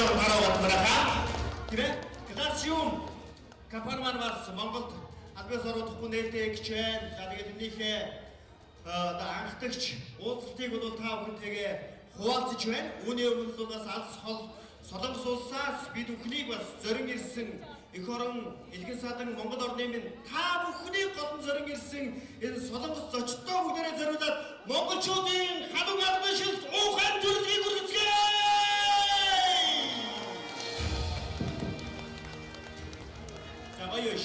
орж гараад байна. Тэрэ Классиум Капарман бас Монголд албаас ороохгүй нээлттэй гэж байна. За тэгээд энийхээ анхдагч уулзалтыг бол та бүхэнтэйгээ хуваалцаж байна. Үүний өмнө бол бас алс хол Солонгос улсаас бид бүхнийг бас зорин ирсэн эх орон Илгэн садан Монгол орны минь та бүхний голон зорин ирсэн энэ Солонгос зочдтой бүгдээрээ зориулаад монголчуудын халуун албашилт ухаан төрөлхийг үргэлжлэе. За баяш.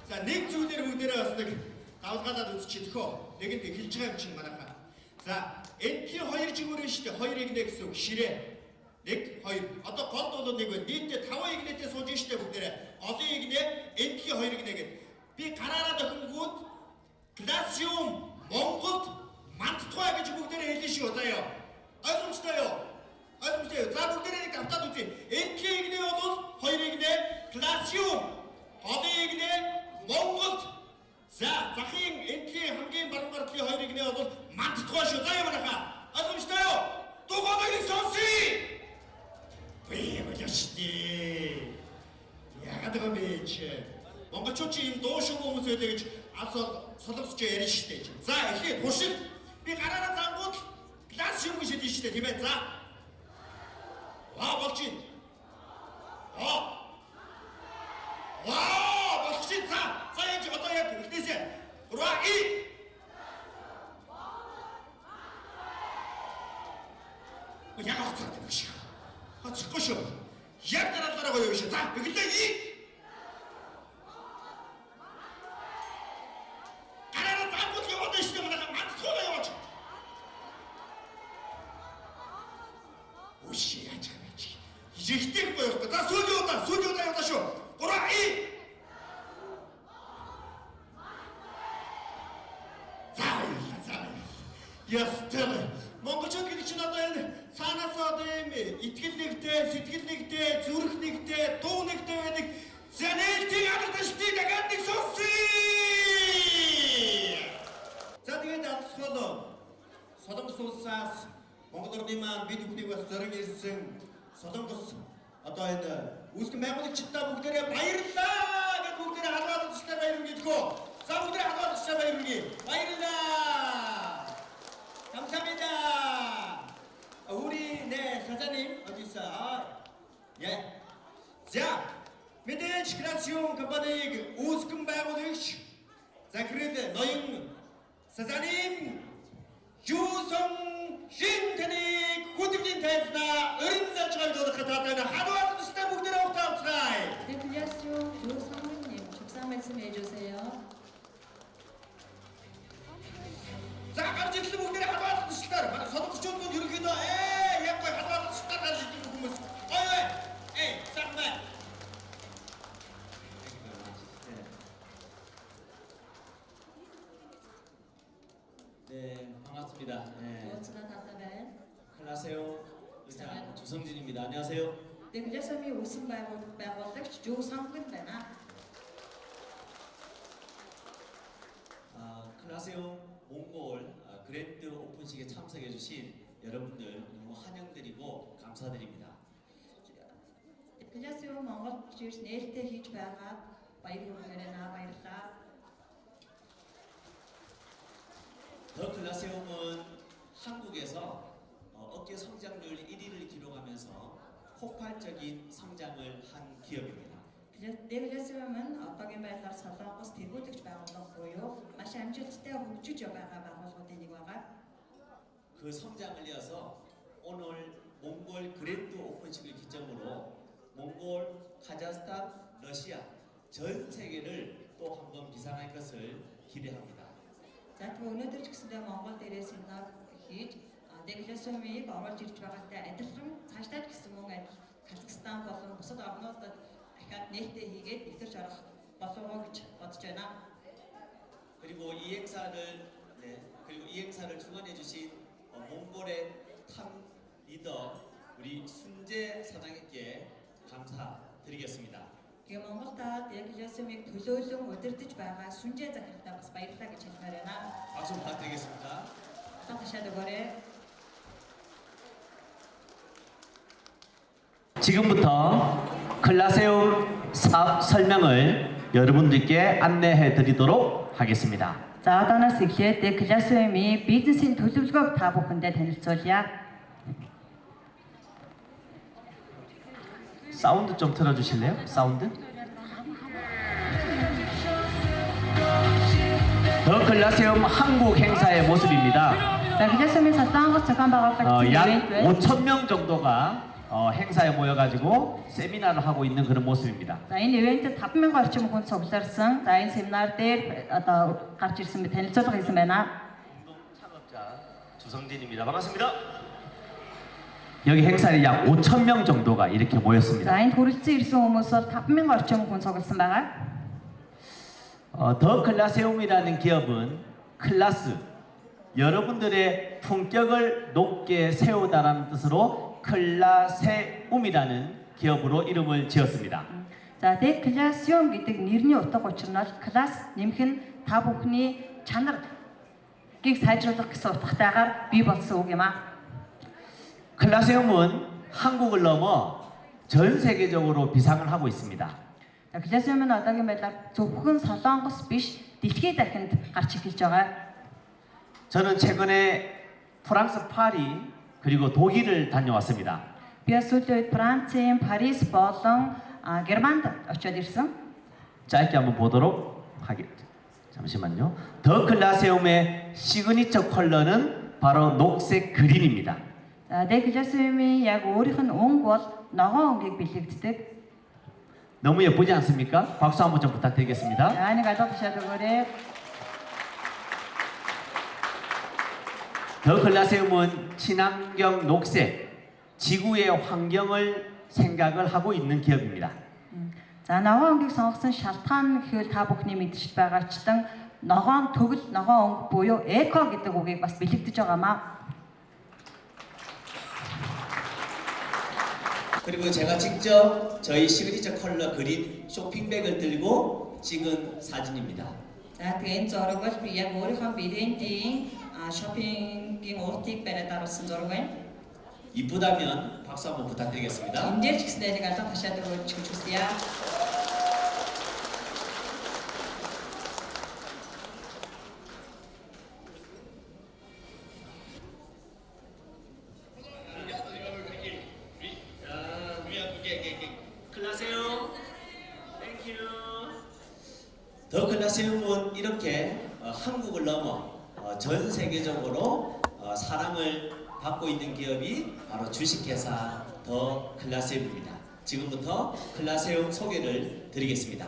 За нэг зүйлээр бүгдээрээ бас нэг давлгаалаад үзчихье төхөө. Нэгэнд эхэлж байгаа юм чинь манайхаа. За энтлийн хоёр жигүүрэн штэ хоёр игнэ гэсэн үг ширээ. Нэг, хоёр. Одоо голд бол нэг байна. Нийтдээ 5 игнэтэй сууж штэ бүгдээрээ. Олон игнэ, энтхийн 2 игнэ гэдэг. Би гараараа дохингууд Классиум Монголд мандтугай гэж бүгдээрээ хэлнэ шүү заяа. Ойлгомжтой юу? Ойлгомжтой юу? За бүгдээрээ нэг давтаад үзье. Энтхийн игнэ бол 2 игнэ, Классиум. Олон игнэ Монголд. За захын энтхийн хамгийн баруун гартлын 2 игнэ бол мандтугай шүү заяа манайхаа. Ойлгомжтой юу? Тухайг сонсъё. Бие болчихдээ. Яагаад байгаа бэ чи? Монголчууд чи юм дуушгүй хүмүүс байлаа гэж алс солонгосч ярина штэ чи. За эхлээд туршил. Би гараараа зангууд класс юм гэж хэлнэ штэ тийм ээ. За. Болж байна. Болж байна. За энэ одоо яг эхнээсээ. Ураа и. Яг хацаад байна шүү. Хацахгүй шүү. Яг дараалалаа гоё шүү. За, эхлэе и. Гараараа зангууд яваад байна шүү. Манайха мандтугай яваач. Үгүй яаж юм бэ чи? Ихтэй гоё шүү. За, сүүлийн удаа яваа шүү. Гураа и. За. Ястэр. Монголчууд гэдэг чинь одоо энэ цаанаас одоо юм итгэл нэгтэй, сэтгэл нэгтэй, зүрх нэгтэй, дуу нэгтэй байдаг. Зэнэлтийн алгадчдыг дахиад нэг сонсъё. За тэгээд алсхол Солонгос улсаас Монгол орны маань бид бүхнийг бас зорин ирсэн Солонгос одоо энэ үүсгэн байгуулагчдаа бүгдээрээ баярлалаа гэж бүгдээрээ халгаалцлаа баярлалаа гэдгөө. За бүгдээрээ халгаалцлаа баярлалаа. Баярлалаа. 감사합니다. 우리 네 사장님 어디 있어? 예. 자, мэдээж Классиум компаниг үүсгэн байгуулагч Закрыт ноён 사장님 Юусон Шинтэнийг хүндэтгэлийн тайлбараа өрн зарчгаар дуулахад таатайна харуул төстэй бүгдээрээ ухтаалцгаая. Классиум 조성근님 축사 말씀해 주세요. За гарч ирлээ бүгдээрээ халуун төслөөр. Манай солонгосчууд нь ерөнхийдөө яг гой халуун төслөөр гарч ирдэг хүмүүс. Ой. Сармаа. 네, 반갑습니다. 네. 클라세움 의장 조성진입니다. 안녕하세요. 네, Классиум이 үүсгэн байгуулагч 조성근 байна. 클라세움 몽골 그랜드 오픈식에 참석해주신 여러분들 너무 환영드리고 감사드립니다. Классиум Монгол жирс нээлттэй хийж байгаад баяр баярлалаа. 더 클라세움은 한국에서 업계 성장률 1위를 기록하면서 폭발적인 성장을 한 기업입니다. Классиум нь одоогийн байдлаар Солонгос тэргүүлэгч байгууллага буюу маш амжилттай хөгжиж байгаа байгууллагуудын нэг байгаа. 그 성장을 이어서 오늘 몽골 그랜드 오픈식을 기점으로 몽골, 카자흐스탄, 러시아 전 세계를 또 한번 비상할 것을 기대합니다. За тэгээ өнөөдөр ч гэсэндээ Монгол дээрээс энэ хийж Классиумыг оруулж ирж байгаатай адилхан цаашдаа ч гэсэн мөн Казахстан болон бусад орнуудад дахиад нээлттэй хийгээд нэвтэрч орох болов уу гэж бодож байна. 그리고 이 행사를 주관해 주신 몽골의 탑 리더 우리 순재 사장님께 감사드리겠습니다. Тэгээ Монгол таад Классиумыг төлөөлөн удирдах байгаа Сүнжээ захиралтаа бас баярлалаа гэж хэлмээр байна. 박수 부탁드리겠습니다. Ташаад өгөөрэй. 지금부터 클라세움 사업 설명을 여러분들께 안내해 드리도록 하겠습니다. За одооноос эхлээд Classroom-ийн бизнесийн төлөвлөгөөг та бүхэндээ танилцуулъя. 사운드 좀 틀어주실래요? 사운드? 더 클라세움 한국 행사의 모습입니다. За Classroom-ийн Солонгос зохион байгуулагдсан 약 ивент байна. 5,000명 정도가 행사에 모여가지고 세미나를 하고 있는 그런 모습입니다. За энэ ивентэд 5,000 орчим хүн цугларсан. За энэ семинар дээр одоо гарч ирсэн танилцуулга хийсэн байна. 창업자 주성진입니다. 반갑습니다. 여기 행사에 약 5,000명 정도가 이렇게 모였습니다. За энд хүрэлцэн ирсэн хүмүүс бол 5,000 орчим хүн цугласан байгаа. 더 클라세움이라는 기업은 클라스, 여러분들의 품격을 높게 세우다라는 뜻으로 클라세움이라는 기업으로 이름을 지었습니다. За тэгээд Classroom гэдэг нэрний утга учир нь бол класс нэмэх нь та бүхний чанарыг сайжруулах гэсэн утгатайгаар бий болсон үг юм аа. 클라세움은 한국을 넘어 전 세계적으로 비상을 하고 있습니다. За Classroom-ын одоогийн байдлаар зөвхөн Солонгос биш дэлхийн дахинд гарч эхэлж байгаа. 저는 최근에 프랑스 파리 그리고 독일을 다녀왔습니다. Би сүүлийн үед Францын Парис болон Германд очиод ирсэн. 짧게 한번 보도록 하겠습니다. 잠시만요. 더 클라세움의 시그니처 컬러는 바로 녹색 그린입니다. За Classroom-ийн яг өөрийнх нь өнгө бол ногоон өнгийг бэлэгддэг. 너무 예쁘지 않습니까? 박수 한번 좀 부탁드리겠습니다. За нэг алга тушаад өгөөрэй. 더 클라세움은 친환경 녹색, 지구의 환경을 생각을 하고 있는 기업입니다. За ногоон өнгийг сонгосон шалтгаан гэвэл та бүхний мэдэрч байгаачлан ногоон төгөл ногоон өнгө буюу эко гэдэг үгийг бас бэлэгдэж байгаамаа. 그리고 제가 직접 저희 시그니처 컬러 그린 쇼핑백을 들고 찍은 사진입니다. За тэгээ энэ зураг бол би яг өөрийнхөө брендийн шопингийн уртыг бариад оруулсан зураг байна. 이쁘다면 박수 한번 부탁드리겠습니다. Энд дээр ч гэсэндээ нэг алга тушаад өгөөч гэж хүсье. 더 클라세움은 이렇게 한국을 넘어 전 세계적으로 사랑을 받고 있는 기업이 바로 주식회사 더 클라세움입니다. 지금부터 클라세움 소개를 드리겠습니다.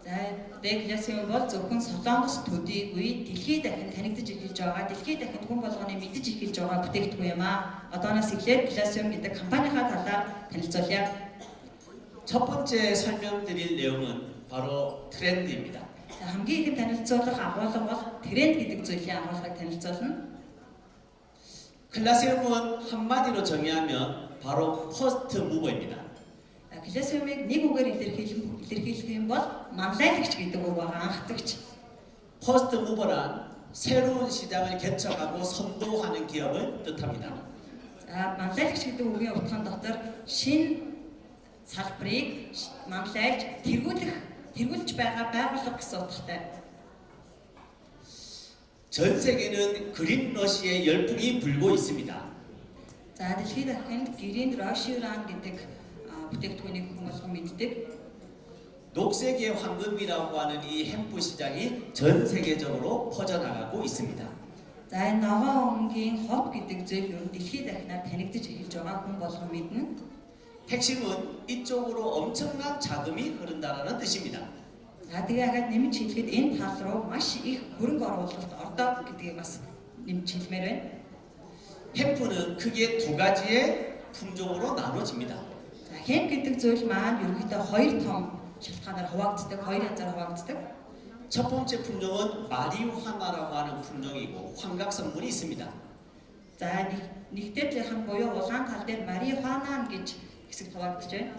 За Classroom бол зөвхөн Солонгос төдийгүй дэлхийд дахин танигдж эхэлж байгаа, дэлхийд дахин хүн болгоны мэдж эхэлж байгаа бүтээгдэхүүн юм аа. Одооноос эхлээд Classroom гэдэг компанийнхаа талаар танилцуулъя. 첫 번째 설명드릴 내용은 바로 트렌드입니다. За хамгийн ихэнд танилцуулах агуулга бол тренд гэдэг зүйлийн агуулгыг танилцуулна. 클라세움은 한마디로 정의하면 바로 퍼스트 무버입니다. Classroom-ыг нэг үгээр илэрхийлэх юм бол манлайлагч гэдэг үг байгаа, анхдагч. 퍼스트 무버란 새로운 시장을 개척하고 선도하는 기업을 뜻합니다. За манлайлагч гэдэг үгийн утгын дотор шинэ салбарыг манлайлж тэргүүлж байгаа байгууллага гэсэн утгатай. 전 세계는 그린 러시의 열풍이 불고 있습니다. За дэлхийд дахинд Green Russian гэдэг бүтээгдэхүүнийг хүмүүс болгон мэддэг. 녹색의 황금이라고 하는 이 햄프 시장이 전 세계적으로 퍼져나가고 있습니다. За энэ ногоон өнгийн хоб гэдэг зүйл ер нь дэлхийд дахинаар танигдж эхэлж байгаа хүн болгон мэднэ. 핵심은 이쪽으로 엄청난 자금이 흐른다는 뜻입니다. За тэгээ хагаад нэмж хэлэхэд энэ тал руу маш их хөрөнгө оруулалт ордог гэдгийг бас нэмж хэлмээр байна. 햄프는 크게 두 가지의 품종으로 나눠집니다. За хэмп гэдэг зүйл маань ерөнхийдөө хоёр том шалтгаанаар хуваагддаг, хоёр янзаар хуваагддаг. 첫 번째 품종은 마리화나라고 하는 품종이고 환각 성분이 있습니다. За нэгдэлийнх нь буюу улаан тал дээр марихуана гэж хэсэг хуваагдаж байна.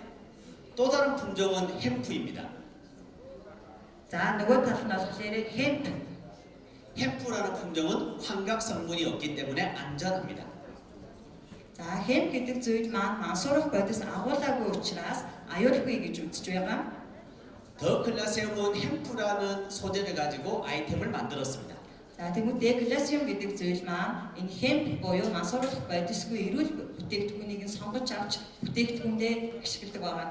또 다른 품종은 햄프입니다. За нөгөө тал нь болохоор хэмп. 햄프라는 품종은 환각 성분이 없기 때문에 안전합니다. За За хэмп гэдэг зүйл маань мансуурах бодис агуулаагүй учраас аюулгүй гэж үзэж байгаа. 더 클라세움은 햄프라는 소재를 가지고 아이템을 만들었습니다. За тэгвэл деклассиум гэдэг зүйл маань энэ хэмп буюу мансууруулах бодисгүй эрүүл бүтээгдэхүүнийг сонгож авч бүтээгдэхүүндээ ашигладаг байгаа.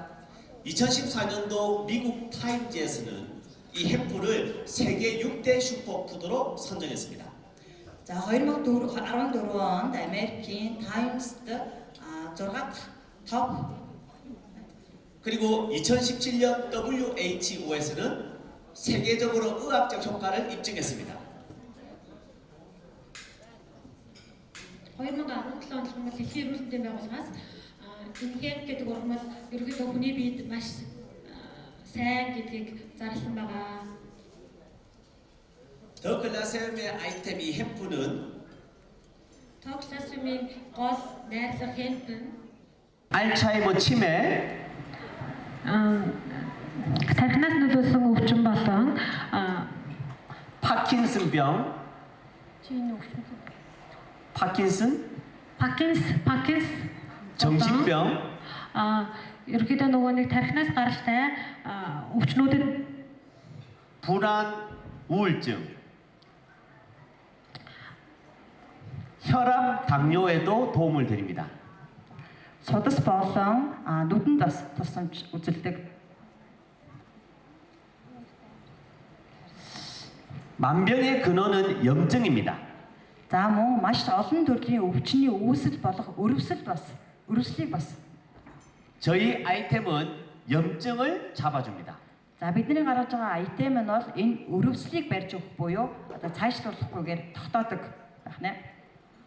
2014년도 미국 타임즈에서는 이 햄프를 세계 6대 슈퍼푸드로 선정했습니다. За 2014 онд Америкийн Times-д 6 топ 그리고 2017년 WHO에서는 세계적으로 의학적 효과를 입증했습니다. 2017 онд хүмүүс дэлхийн эрүүл мэндийн байгууллагаас энэ хэмп гэдэг ургамал ерөнхийдөө хүний биед маш сайн гэдгийг зарласан байгаа. 더 클라세움의 아이템 이 햄프는 Токласмын гол найрлах хэмп нь 알츠하이머 치매, тархинаас нөлөөлсөн өвчин болон 파킨슨병, 파킨슨, 정신병, ерөнхийдөө нөгөө нэг тархинаас гаралтай өвчнүүдэд 불안, 우울증, 혈압, 당뇨에도 도움을 드립니다. судас болон нүдэнд бас тусламж үзүүлдэг. 만병의 근원은 염증입니다. За мөн маш олон төрлийн өвчний үүсэл болох өрөвслийг бас. 저희 아이템은 염증을 잡아줍니다. За бидний гаргаж байгаа айтем нь бол энэ өрөвслийг барьж өгөх буюу одоо цаашлуулахгүйгээр тогтоодог байх нэ.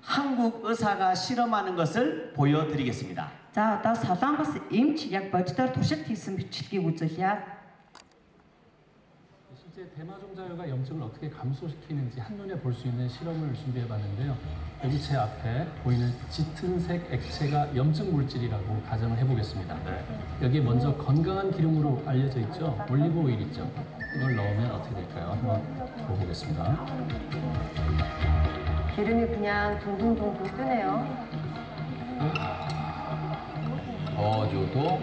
한국 의사가 실험하는 것을 보여드리겠습니다. За одоо Солонгос эмч яг боддоор туршилт хийсэн бичлэгийг үзүүлье. 실제 대마종자혈과 염증을 어떻게 감소시키는지 한눈에 볼 수 있는 실험을 준비해봤는데요. 여기 제 앞에 보이는 짙은색 액체가 염증 물질이라고 가정을 해보겠습니다. 여기에 먼저 건강한 기름으로 알려져 있죠. 올리브 오일 있죠. 이걸 넣으면 어떻게 될까요? 한번 보겠습니다. 기름이 그냥 둥둥둥둥 뜨네요. 저도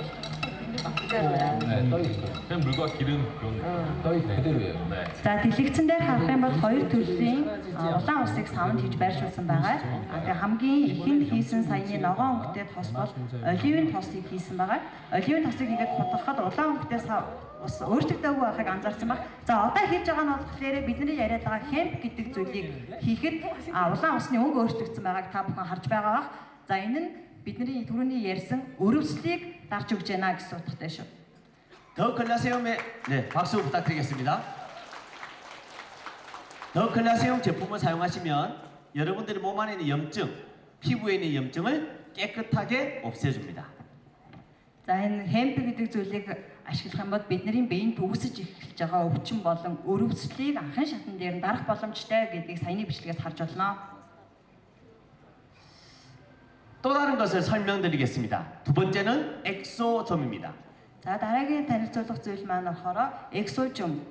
그대로야. 네, 떠 있어요. 그냥 물과 기름 그런 떠 있어요. 그대로예요. 네. За дэлгэцэн дээр харах юм бол хоёр төрлийн улаан усыг савнд хийж байршуулсан байгаа. Тэгээ хамгийн ихэнд хийсэн саяны ногоон өнгөтэй тос бол оливын тосыг хийсэн байгаа. Оливын тосыг ингээд хутгахад улаан өнгөтэй ус өөрчлөгдөөгүй байхыг анзаарсан баг. За одоо хийж байгаа нь болохоор бидний яриад байгаа хэмп гэдэг зүйлийг хийхэд улаан усны өнгө өөрчлөгдсөн байгааг та бүхэн харж байгаа бах. За энэ нь бидний түрүүний ярьсан өрөвслийг дарж өгч байна гэсэн утгатай шүү. 더 클라세움의 박수 부탁드리겠습니다. 더 클라세움 제품을 사용하시면 여러분들의 몸 안에 있는 염증, 피부에 있는 염증을 깨끗하게 없애줍니다. За энэ хэмп гэдэг зүйлийг ашиглах юм бол бидний биеинд үүсэж эхэлж байгаа өвчин болон өрөвслийг анхан шатан дээр нь дарах боломжтой гэдгийг саяны бичлэгээс харж байна. 또 다른 것을 설명드리겠습니다. 두 번째는 엑소점입니다. За дараагийн танилцуулах зүйл маань болохоор 엑소좀.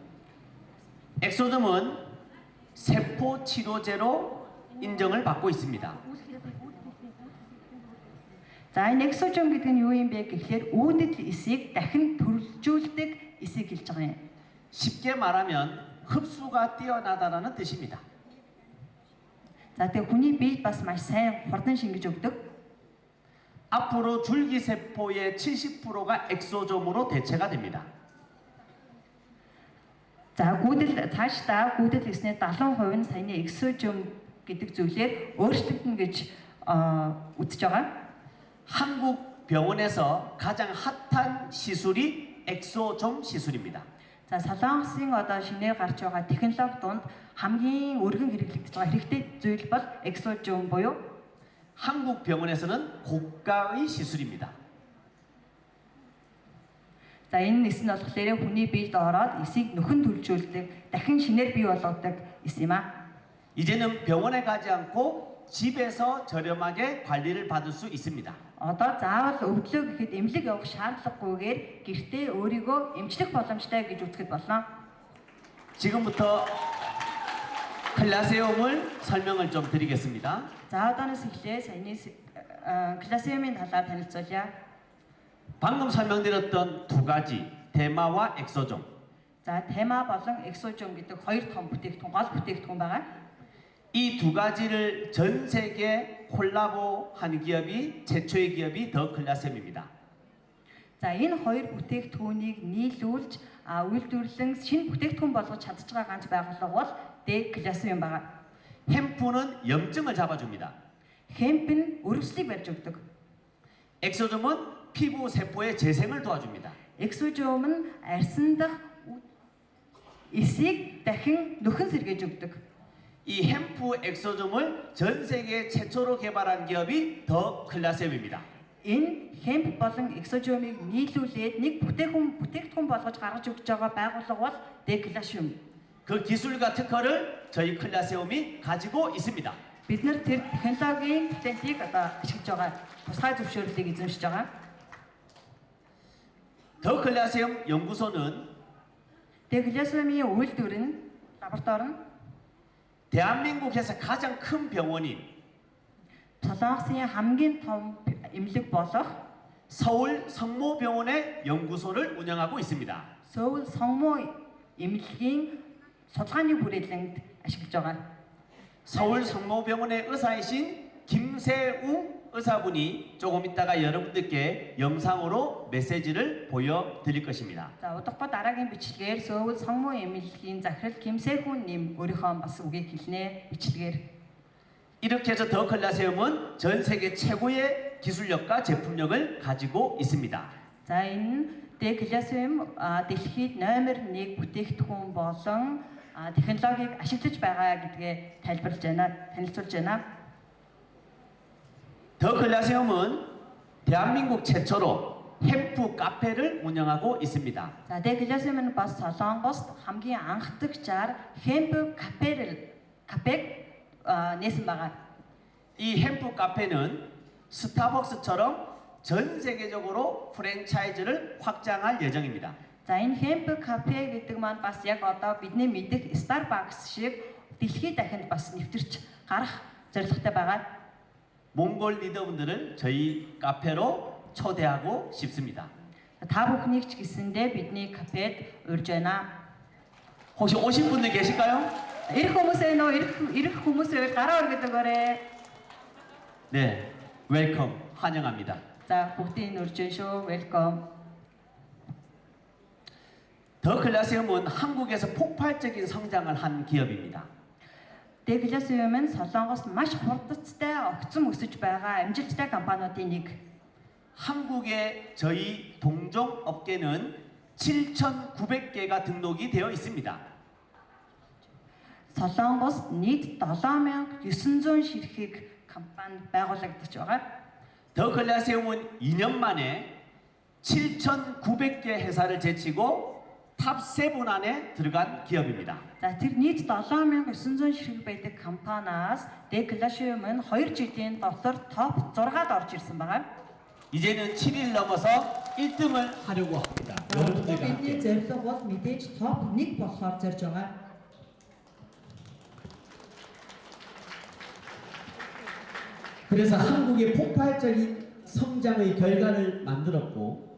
엑소점은 세포 치료제로 인정을 받고 있습니다. За энэ 엑소좀 гэдэг нь юу юм бэ гэхээр үүдэл эсийг дахин төрөлжүүлдэг эсийг хэлж байгаа юм. 쉽게 말하면 흡수가 뛰어나다라는 뜻입니다. За тэгээ хүний биед бас маш сайн хурдан шингэж өгдөг. 앞으로 줄기세포의 70%가 엑소점으로 대체가 됩니다. За цаашдаа гүйдэл эсний 70% нь саяны 엑소좀 гэдэг зүйлээр өөрчлөгдөн гэж үзэж байгаа. 한국 병원에서 가장 핫한 시술이 엑소점 시술입니다. За Солонгосын одоо шинээр гарч байгаа технологи донд хамгийн өргөн хэрэглэгдэж байгаа хэрэгтэй зүйл бол 엑소좀 буюу 한국 병원에서는 고가의 시술입니다. за энэ эс нь болохоор хүний биед ороод эсийг нөхөн төлжүүлдэг, дахин шинээр бий болгодог эс юм а. 이제는 병원에 가지 않고 집에서 저렴하게 관리를 받을 수 있습니다. Одоо заавал өвдлөө гэхэд эмнэлэг явах шаардлагагүйгээр гэртээ өөрийгөө эмчлэх боломжтой гэж үзэхэд болно. 지금부터 클라세움을 설명을 좀 드리겠습니다. За одооноос эхлээ саяны 클래시움인 талаар танилцуулъя. 방금 설명드렸던 두 가지 대마와 엑소종. За, 테마 болон 엑소좀 гэдэг хоёр том бүтээгдэхүүн, гол бүтээгдэхүүн байгаа. 이 두 가지를 전 세계 콜라보한 기업이 최초의 기업이 더 클라셈입니다. За, энэ хоёр бүтээгдэхүүнийг нийлүүлж үйлдвэрлэн шинэ бүтээгдэхүүн болгож чадж байгаа ганц байгууллага бол D 클래시움 байгаа. 햄프는 염증을 잡아줍니다. Хемп нь өрөвслийг барьж өгдөг. 엑소점은 피부 세포의 재생을 도와줍니다. 엑소좀 нь арьсан дахь эсийг дахин нөхөн сэргээж өгдөг. 이 햄프 엑소점을 전 세계 최초로 개발한 기업이 더 클라셈입니다. Энэ хемп болон 엑소жомыг нийлүүлээд нэг бүтээгдэхүүн болгож гаргаж өгч байгаа байгууллага бол D 클래시움. 그 기술과 특허를 저희 클라세움이 가지고 있습니다. Бид нар тэр технологийн патентийг одоо ашиглаж байгаа. Тусгай зөвшөөрлийг эзэмшиж байгаа. 더 클라세움 연구소는 D 클래시움의 үйлдвэр нь лаборатори нь 대한민국에서 가장 큰 병원인 Солонгосын хамгийн том эмнэлэг болох 서울 성모병원의 연구소를 운영하고 있습니다. Сөүл Сонгмо эмнэлгийн судалгааны хүрээлэнд ашиглаж байгаа. 서울 성모병원의 의사이신 김세웅 의사분이 조금 있다가 여러분들께 영상으로 메시지를 보여드릴 것입니다. За, удахгүй дараагийн бичлэгээр Сөүл Сонгмо эмнэлгийн захирал Кимсэхүн нэм өөрийнхөө бас үгийг хэлнэ бичлэгээр. 이렇게 해서 더 클라세움은 전 세계 최고의 기술력과 제품력을 가지고 있습니다. За, энэ D 클래시움 дэлхийд номер 1 бүтээгдэхүүн болон технологиг ашиглаж байгаа гэдгээ тайлбарлаж байна, танилцуулж байна. 더 클라세움은 대한민국 최초로 햄프 카페를 운영하고 있습니다. За, D 클래시움은 бас Солонгост хамгийн анхдагчаар хемп кафег нээсэн байгаа. 이 햄프 카페는 스타벅스처럼 전 세계적으로 프랜차이즈를 확장할 예정입니다. За, энэ хемп кафе гэдэг маань бас яг одоо бидний мэдих Starbucks шиг дэлхийд дахинд бас нэвтэрч гарах зорилготой байгаа. 몽골 리더분들을 저희 카페로 초대하고 싶습니다. Та бүхнийг ч гэсэндээ бидний кафед урьж байна. 혹시 오신 분들 계실까요? Ирэх хүмүүс ээ нөө ирэх хүмүүс байвал гараа өргөд өгөөрэй. 네, 웰컴 환영합니다. За, бүгдийг урьж байна шүү. Welcome. 더 클라세움은 한국에서 폭발적인 성장을 한 기업입니다. D 클래시움 нь Солонгост маш хурдцтай огцом өсөж байгаа амжилттай компаниудын нэг. 한국의 저희 동종 업계는 7,900개가 등록이 되어 있습니다. Солонгост нийт 7900 ширхэг компани байгуулагдаж байгаа. 더 클라세움은 2년 만에 7,900개 회사를 제치고 탑 7 안에 들어간 기업입니다. За, тэр нийт 7900 ширхэг байдаг компаниас D 클래시움 нь 2 жилийн дотор топ 6-д орж ирсэн байгаа. 이제는 7일 넘어서 1등을 하려고 합니다. 여러분들과 Бидний 함께. зорилго бол мэдээж топ 1 болохоор зорж байгаа. 그래서 한국의 폭발적인 성장의 결과를 만들었고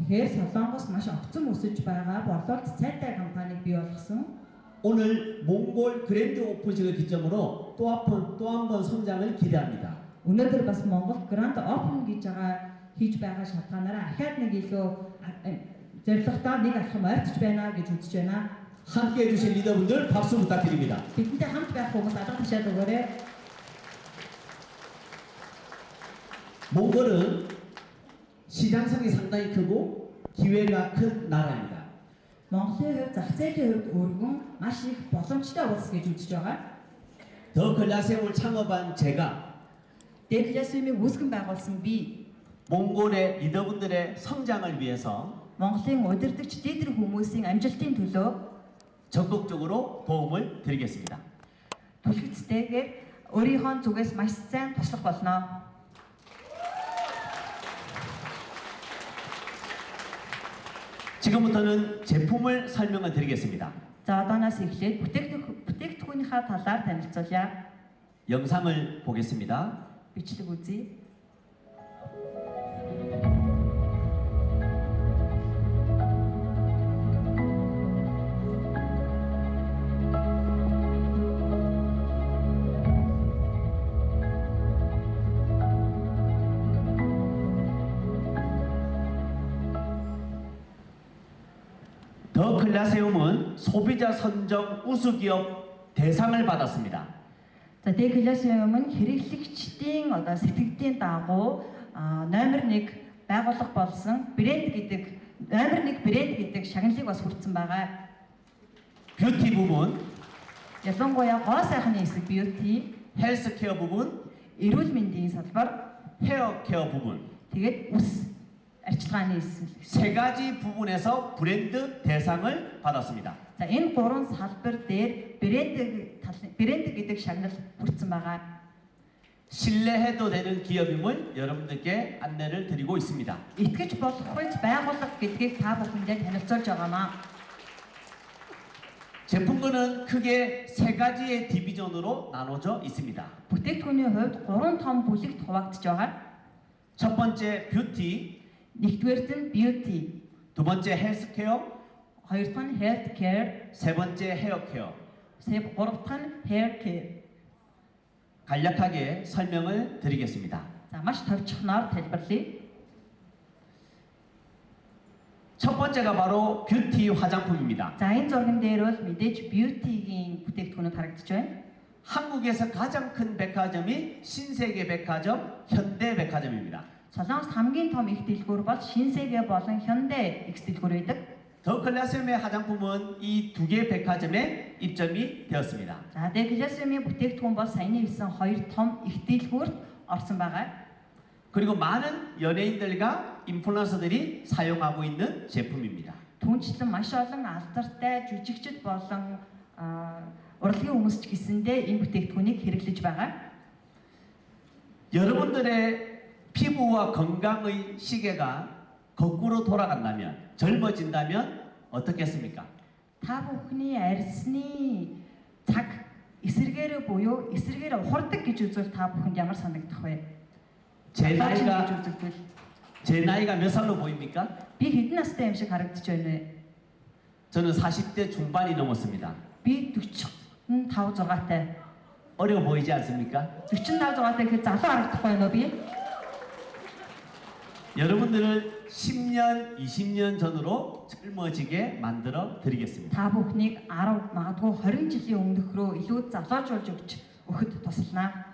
Тэгэхээр Солонгос маш огцом өсөж байгаа болоод цайтай компаниг бий болгосон. 오늘 몽골 그랜드 오픈식을 기점으로 또 한 번 성장을 기대합니다. Өнөөдөр бас Монгол Grand Open гэж байгаа хийж байгаа шалтгаанаараа ахаад нэг илүү зорилготой нэг алхам ойртож байна гэж үзэж байна. 함께 해주신 리더분들 박수 부탁드립니다. Бидэнтэй хамт байх хүмүүс алга тушаад өгөөрэй. 몽골은 시장성이 상당히 크고 기회가 큰 나라입니다. Монголын хувьд зах зээлийн хувьд өргөн маш их боломжтой улс гэж үзэж байгаа. 더 클라세움을 창업한 제가 D 클래시움ыг үүсгэн байгуулсан би 몽골의 리더분들의 성장을 위해서 Монголын удирдагч лидер хүмүүсийн амжилтын төлөө 적극적으로 도움을 드리겠습니다. түлхэцтэйгээр өөрийнхөө зүгээс маш сайн туслах болно. 지금부터는 제품을 설명을 드리겠습니다. За, одооноос эхлээд бүтээгдэхүүнийхээ талаар танилцуулъя. 영상을 보겠습니다. Бичлэг үзье. 더 클라세움은 소비자 선정 우수기업 대상을 받았습니다. За Д Классеум은 хэрэглэгчдийн одоо сэтгэгдийн дагуу номер 1 байгууллага болсон номер 1 брэнд гэдэг шагналыг бас хүртсэн байгаа. 뷰티 부분, ялангуяа гоо сайхны хэсэг beauty, 헬스케어 부분, эрүүл мэндийн салбар, 헤어케어 부분 тэгээд үс арчилгааны хэсэг. 세 가지 부분에서 브랜드 대상을 받았습니다. За энэ гурван салбар дээр брэнд гэдэг шагнал хүртсэн байгаа. 신뢰해도 되는 기업임을 여러분들께 안내를 드리고 있습니다. Итгэж болох хүч байгууллага гэдгийг та бүхэндээ танилцуулж байгаамаа. 제품군은 크게 세 가지의 디비전으로 나눠져 있습니다. Бүтээгдэхүүний хувьд 3 том бүлэгт хуваагдж байгаа. 첫 번째 뷰티, Нэгдүгээрт нь beauty, 두 번째 헬스케어, хоёр дахь нь health care, 세 번째 헤어케어. гурав дахь нь hair care. 간략하게 설명을 드리겠습니다. За маш товчхоноор тайлбарлая. 첫 번째가 바로 뷰티 화장품입니다. За энэ зурган дээр бол мэдээж beauty-гийн бүтээгдэхүүнүүд харагдаж байна. 한국에서 가장 큰 백화점이 신세계 백화점, 현대백화점입니다. Солонгост хамгийн том их дэлгүүр бол Шинсэгэ болон Hyundai их дэлгүүр байдаг. 더 클라스홈의 화장품은 이 두 개 백화점에 입점이 되었습니다. За Д Классеумын бүтээгдэхүүн бол саяны хэлсэн хоёр том их дэлгүүрт орсон байгаа. 그리고 많은 연예인들과 인플루언서들이 사용하고 있는 제품입니다. Түүнчлэн маш олон алдартай жүжигчид болон урлагийн хүмүүс ч гэсэндээ энэ бүтээгдэхүүнийг хэрэглэж байгаа. 여러분들의 피부와 건강의 시계가 거꾸로 돌아간다면, 젊어진다면 어떻겠습니까? Та бүхний арьсны цаг эсэргээрээ буюу эсэргээрээ ухардаг гэж үзвэл та бүхэнд ямар санагдах вэ? 제 гэж 나이가 үзвэл 제 나이가 몇 살로 보입니까? би хэдэн настай юм шиг харагдаж байна вэ? 저는 40대 중반이 넘었습니다. Би 45 6тай. 어려 보이지 않습니까? 45 6тай гэхэд залуу харагдах байна уу би? 여러분들을 10년, 20년 전으로 젊어지게 만들어 드리겠습니다. Та бүхнийг 10 магадгүй 20 жилийн өмнөх рүү илүү залуужуулж өгөхөд туслана.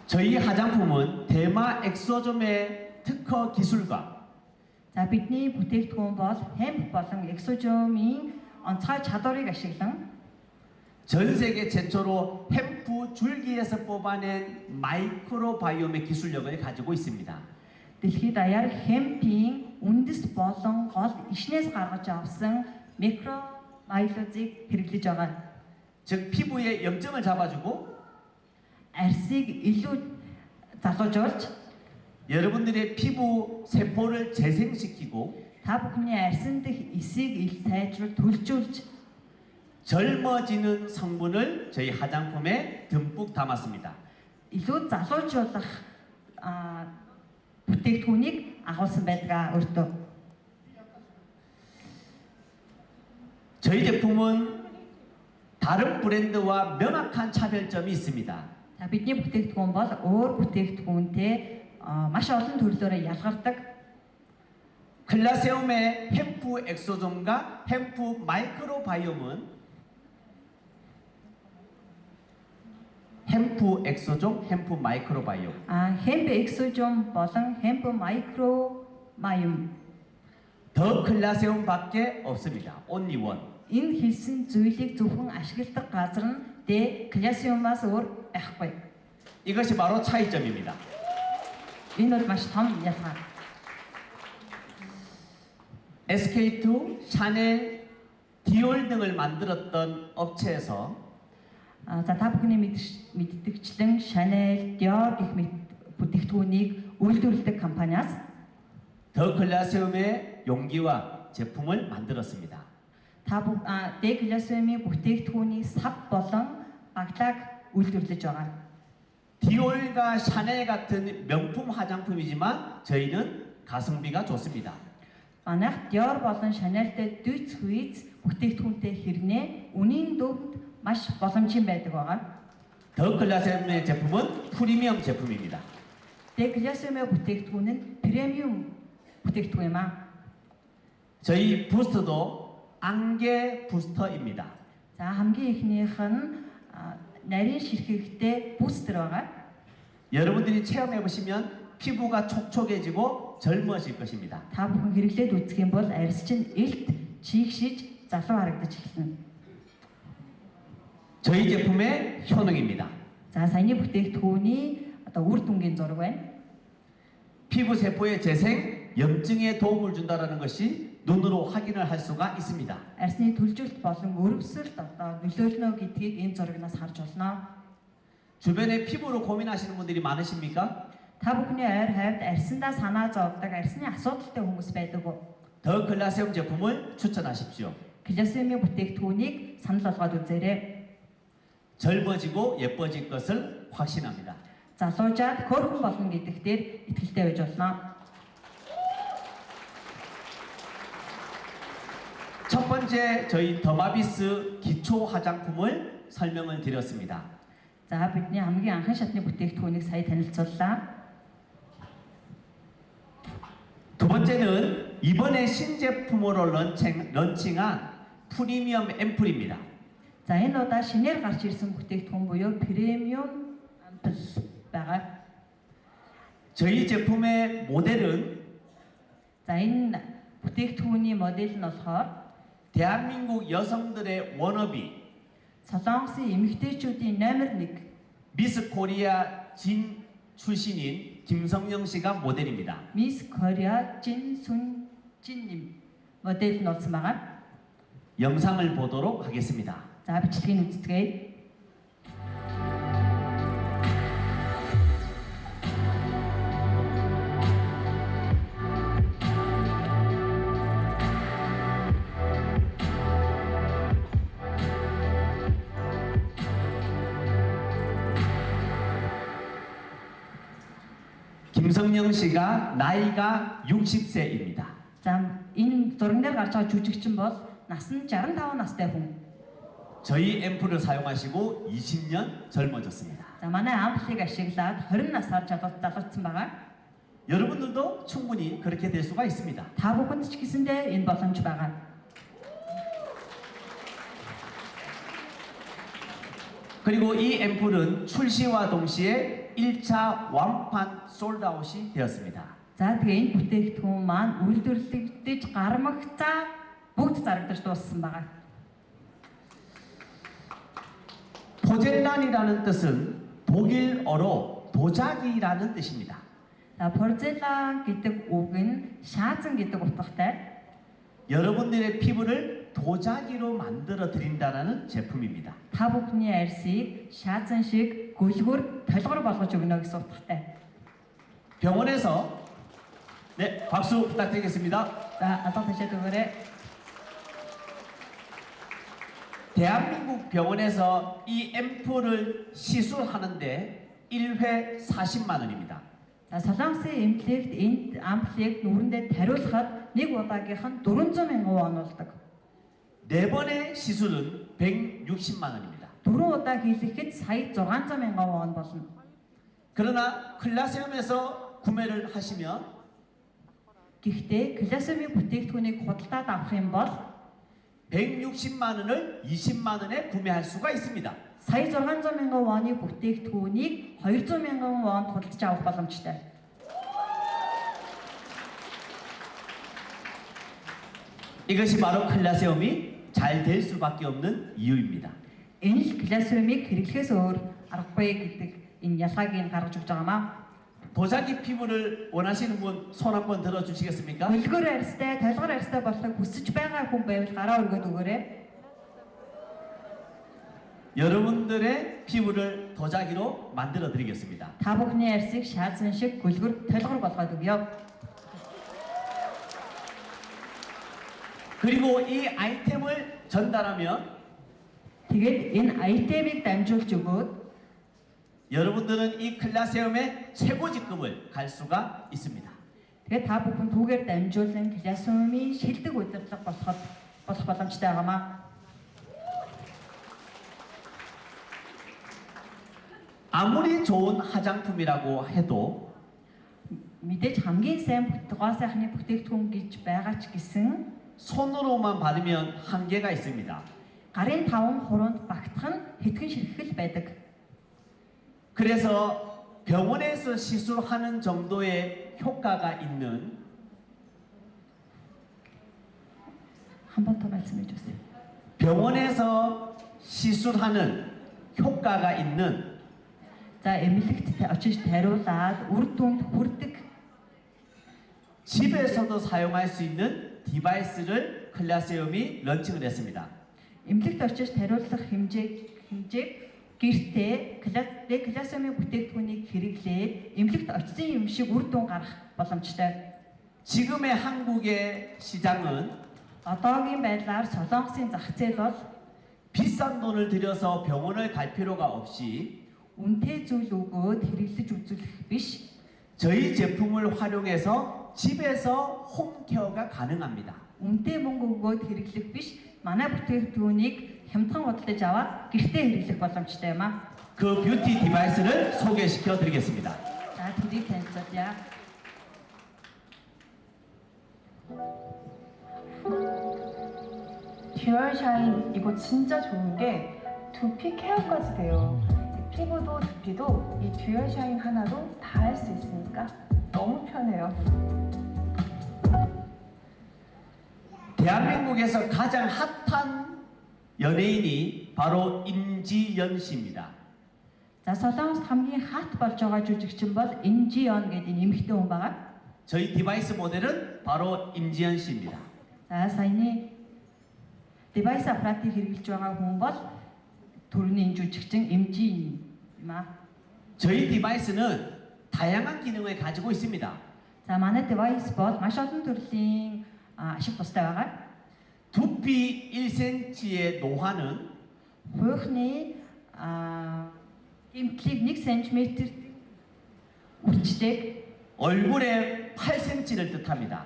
저희 화장품은 대마 엑소점의 특허 기술과 За бидний бүтээгдэхүүн бол hemp болон exogenous онцгой чадварыг ашиглан 전 세계 최초로 햄프 줄기에서 뽑아낸 마이크로바이옴의 기술력을 가지고 있습니다. дэлхийд даяар hemp-ийн үндэс болон гол ишнээс гаргаж авсан микробиологийг хэрэглэж байгаа. 즉 피부에 염증을 잡아주고 Арьсыг илүү залуужуулж 여러분들의 피부 세포를 재생시키고 та бүхний арьсан дэх эсийг сайжруулж төлжүүлж 젊어지는 성분을 저희 화장품에 듬뿍 담았습니다. илүү залуужуулах бүтээгдэхүүнийг агуулсан байдаг өөртөө. 저희 제품은 다른 브랜드와 명확한 차별점이 있습니다. За бидний бүтээгдэхүүн бол өөр бүтээгдэхүүнтэй маш олон төрлөөрөө ялгардаг. 클라세움의 햄프 엑소존과 햄프 마이크로바이옴은 햄프 엑소존, 햄프 마이크로바이옴. Hemp exogenous болон hemp microbiome 더 클라세움밖에 없습니다. Only one. энэ хэлсэн зүйлийг зөвхөн ашигладаг газар нь Д Классеумаас өөр байхгүй. 이것이 바로 차이점입니다. Энэ бол маш том ялгаа. SK2, 샤넬, 디올 등을 만들었던 업체에서 За та бүхний мэддэгчлэн Chanel, Dior гэх мэт бүтээгдэхүүнийг үйлдвэрлэдэг компаниас 더 클라세움의 용기와 제품을 만들었습니다. Д Классеумын бүтээгдэхүүний сав болон баглааг үйлдвэрлэж байгаа. 디올과 샤넬 같은 명품 화장품이지만 저희는 가성비가 좋습니다. Манайх Dior болон Chanel-тэй дүйц хүйц бүтээгдэхүүнтэй хэрнээ үнийн дүнд маш боломжийн байдаг байгаа. 더 클라세움의 제품은 프리미엄 제품입니다. Д Классеумын бүтээгдэхүүн нь премиум бүтээгдэхүүн юм аа. 저희 부스터도 안개 부스터입니다. За хамгийн ихнийх нь нарийн ширхэгтэй бустер байгаа. 여러분들이 체험해 보시면 피부가 촉촉해지고 젊어질 것입니다. Та бүхэн хэрэглээд үзэх юм бол арьс чинь илт чийгшиж залуу харагдаж эхэлнэ. 저희 제품의 효능입니다. За саяны бүтээгдэхүүний одоо үр дүнгийн зураг байна. 피부 세포의 재생, 염증에 도움을 준다라는 것이 눈으로 확인을 할 수가 있습니다. Арьсны төлжилт болон өрөвсөлт одоо нөлөөлнө гэдгийг энэ зурагнаас харж болно. 주변에 피부로 고민하시는 분들이 많으십니까? Та бүхний ойр хавьд арьсандаа санаа зовдог арьсны асуудалтай хүмүүс байдаг уу? 더 글라세움 제품을 추천하십시오. Классемийн бүтээгдэхүүнийг санал болгоод үзээрэй. 젊어지고 예뻐질 것을 확신합니다. Залуужаад хөөрхөн болно гэдэгт итгэлтэй байж болно. 첫 번째 저희 더마비스 기초 화장품을 설명을 드렸습니다. За бидний хамгийн анхан шатны бүтээгдэхүүнийг сая танилцууллаа. 두 번째는 이번에 신제품으로 런칭한 프리미엄 앰플입니다. За энэ удаа шинээр гарч ирсэн бүтээгдэхүүн буюу премиум ампул байгаа. 저희 제품의 모델은 За энэ бүтээгдэхүүний модель нь болохоор 대한민국 여성들의 워너비 Солонгосын эмэгтэйчүүдийн номер 1 미스 코리아 진 출신인 김성령 씨가 모델입니다. Miss Korea Jin Sun Jin 모델 нь болсон байгаа. 영상을 보도록 하겠습니다. За бичлэгийг үздэгэе. 김성령 씨가 나이가 60세입니다. За энэ зурган дээр гарч байгаа жүжигчин бол нас нь 65 настай хүн. 저희 앰플을 사용하시고 20년 젊어졌습니다. За манай амплыг ашиглаад 20 насаар залуучсан байгаа. 여러분들도 충분히 그렇게 될 수가 있습니다. Та бүхэнд ч гэсэндээ энэ боломж байгаа. 그리고 이 앰플은 출시와 동시에 1차 완판 솔드아웃이 되었습니다. За тэгээ энэ бүтээгдэхүүн маань үйлдвэрлэгдэж гармагцаа бүгд зарагдаж дууссан байгаа. 포젤란이라는 뜻은 독일어로 도자기라는 뜻입니다. За порцелан гэдэг үг нь шаазан гэдэг утгатай. 여러분들의 피부를 도자기로 만들어 드린다는 제품입니다. Та бүхний арьсыг шаазан шиг гүлгөр толгор болгож өгнө гэсэн утгатай. 병원에서 네, 박수 부탁드리겠습니다. За алга ташаад өгөөрэй. 대한민국 병원에서 이 앰플을 시술하는데 1회 40만 원입니다. За солонгосын эмнэлэгт энэ амплыг нүрэндээ тариулахад нэг удаагийнх нь 400,000 вон болдог. 4번의 시술은 160만 원입니다. 4 удаа хийлгэхэд сая 600,000 вон болно. 그러나 클라시엄에서 구매를 하시면 Гэхдээ классемийн бүтээгдэхүүнийг худалдаад авах юм бол 160만 원을 20만 원에 구매할 수가 있습니다. сая 600,000 вонны бүтээгдэхүүнийг 200,000 вонд худалдаж авах боломжтой. 이것이 바로 클라시엄이 잘 될 수밖에 없는 이유입니다. Энэ л классемийг хэрэглэхээс өөр аргагүй гэдэг энэ ялгааг гаргаж өгч байгаамаа. 도자기 피부를 원하시는 분 손 한번 들어 주시겠습니까? Хөлгөр арьстай, толгор арьстай болохыг хүсэж байгаа хүн байвал гараа өргөд өгөөрэй. 여러분들의 피부를 도자기로 만들어 드리겠습니다. Та бүхний арьсыг шаазан шиг гүлгөр толгор болгоод өгье. 그리고 이 아이템을 전달하면 Тэгээд энэ 아이템ыг дамжуулж өгөөд 여러분들은 이 클라시엄의 최고 직급을 갈 수가 있습니다. тэгээд та бүхэн түүгээр дамжуулан классемийн шилдэг удирдлага болох боломжтой байгаамаа. 아무리 좋은 화장품이라고 해도 мэдээж хамгийн сайн гоо сайхны бүтээгдэхүүн гэж байгаа ч гэсэн 손으로만 바르면 한계가 있습니다. гарын таван хуруунд багтах нь хэдхэн ширхэг байдаг. 그래서 병원에서 시술하는 정도의 효과가 있는 한 번 더 말씀해 주세요. 병원에서 시술하는 효과가 있는 За эмнэлэгт очиж тариулаад үр дүнд хүрдэг 집에서도 사용할 수 있는 디바이스를 클라세움이 런칭을 했습니다. эмнэлэгт очиж тариулах хэмжээг гэртээ классомын бүтээгдэхүүнийг хэрэглээд эмнэлэгт очсон юм шиг үр дүн гарах боломжтой. 지금의 한국의 시장은 одоогийн байдлаар Солонгосын зах зээл бол 비싼 돈을 들여서 병원을 갈 필요가 없이 үнэтэй зүйл өгөөд хэрэглэж үзүүлэх биш. 저희 제품을 활용해서 집에서 홈케어가 가능합니다. Үнэтэй мөнгө өгөөд хэрэглэх биш. Манай бүтээгдэхүүнийг хямдхан худалдаж аваад гэртээ хэрэглэх боломжтой юм аа. 그 뷰티 디바이스를 소개시켜 드리겠습니다. За тэрийг танилцуулъя. 듀얼 샤인 이거 진짜 좋은 게 두피 케어까지 돼요. 피부도 두피도 이 듀얼 샤인 하나로 다 할 수 있으니까 너무 편해요. 대한민국에서 가장 핫한 연예인이 바로 임지연 씨입니다. За Солонгост хамгийн хат болж байгаа жүжигчин бол Инжион гэдэг эмэгтэй хүн байгаа. 저희 디바이스 모델은 바로 임지연 씨입니다. За саяны девайс аппаратыг хэрэглэж байгаа хүн бол төрний жүжигчин Инжи юм аа. 저희 디바이스는 다양한 기능을 가지고 있습니다. За манай девайс бол маш олон төрлийн ашиг тустай байгаа. 두피 1cm의 노화는 Хуйхны имплиг 1 cm үржлийг 얼굴에 8cm를 뜻합니다.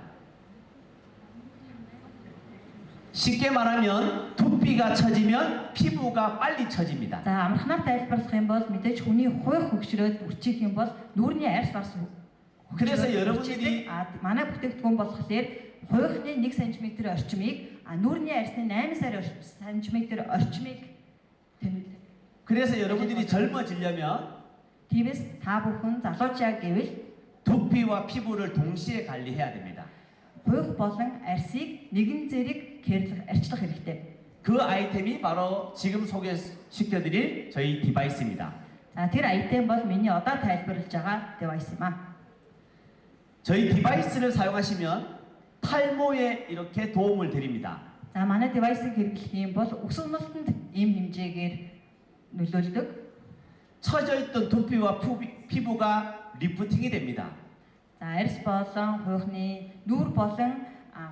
쉽게 말하면 두피가 처지면 피부가 빨리 처집니다. За амархнаар тайлбарлах юм бол мэдээж хүний хуйх хөгшрөөд үрчих юм бол нүүрний арьс бас 그래서 여러분들이 манай бүтээгдэхүүн болохоор хуйхны 1 cm орчмыг нүүрний арьсны 8 cm орчмыг тэмдэглэв. 그래서 여러분들이 젊어지려면 TVS 다 бүхэн залуучаа гэвэл 두피와 피부를 동시에 관리해야 됩니다. хуйх болон арьсыг нэгэн зэрэг арчлах хэрэгтэй. 그 아이템이 바로 지금 소개시켜드릴 저희 디바이스입니다. За тэр 아이템 бол миний одоо тайлбарлаж байгаа девайс юм аа. 저희 디바이스를 사용하시면 탈모에 이렇게 도움을 드립니다. За манай девайсыг хэрэглэх юм бол өсөх малтанд ийм хэмжээгээр нөлөөлдөг. 처져있던 두피와 피부가 리프팅이 됩니다. За арьс болон хуйхны нүүр болон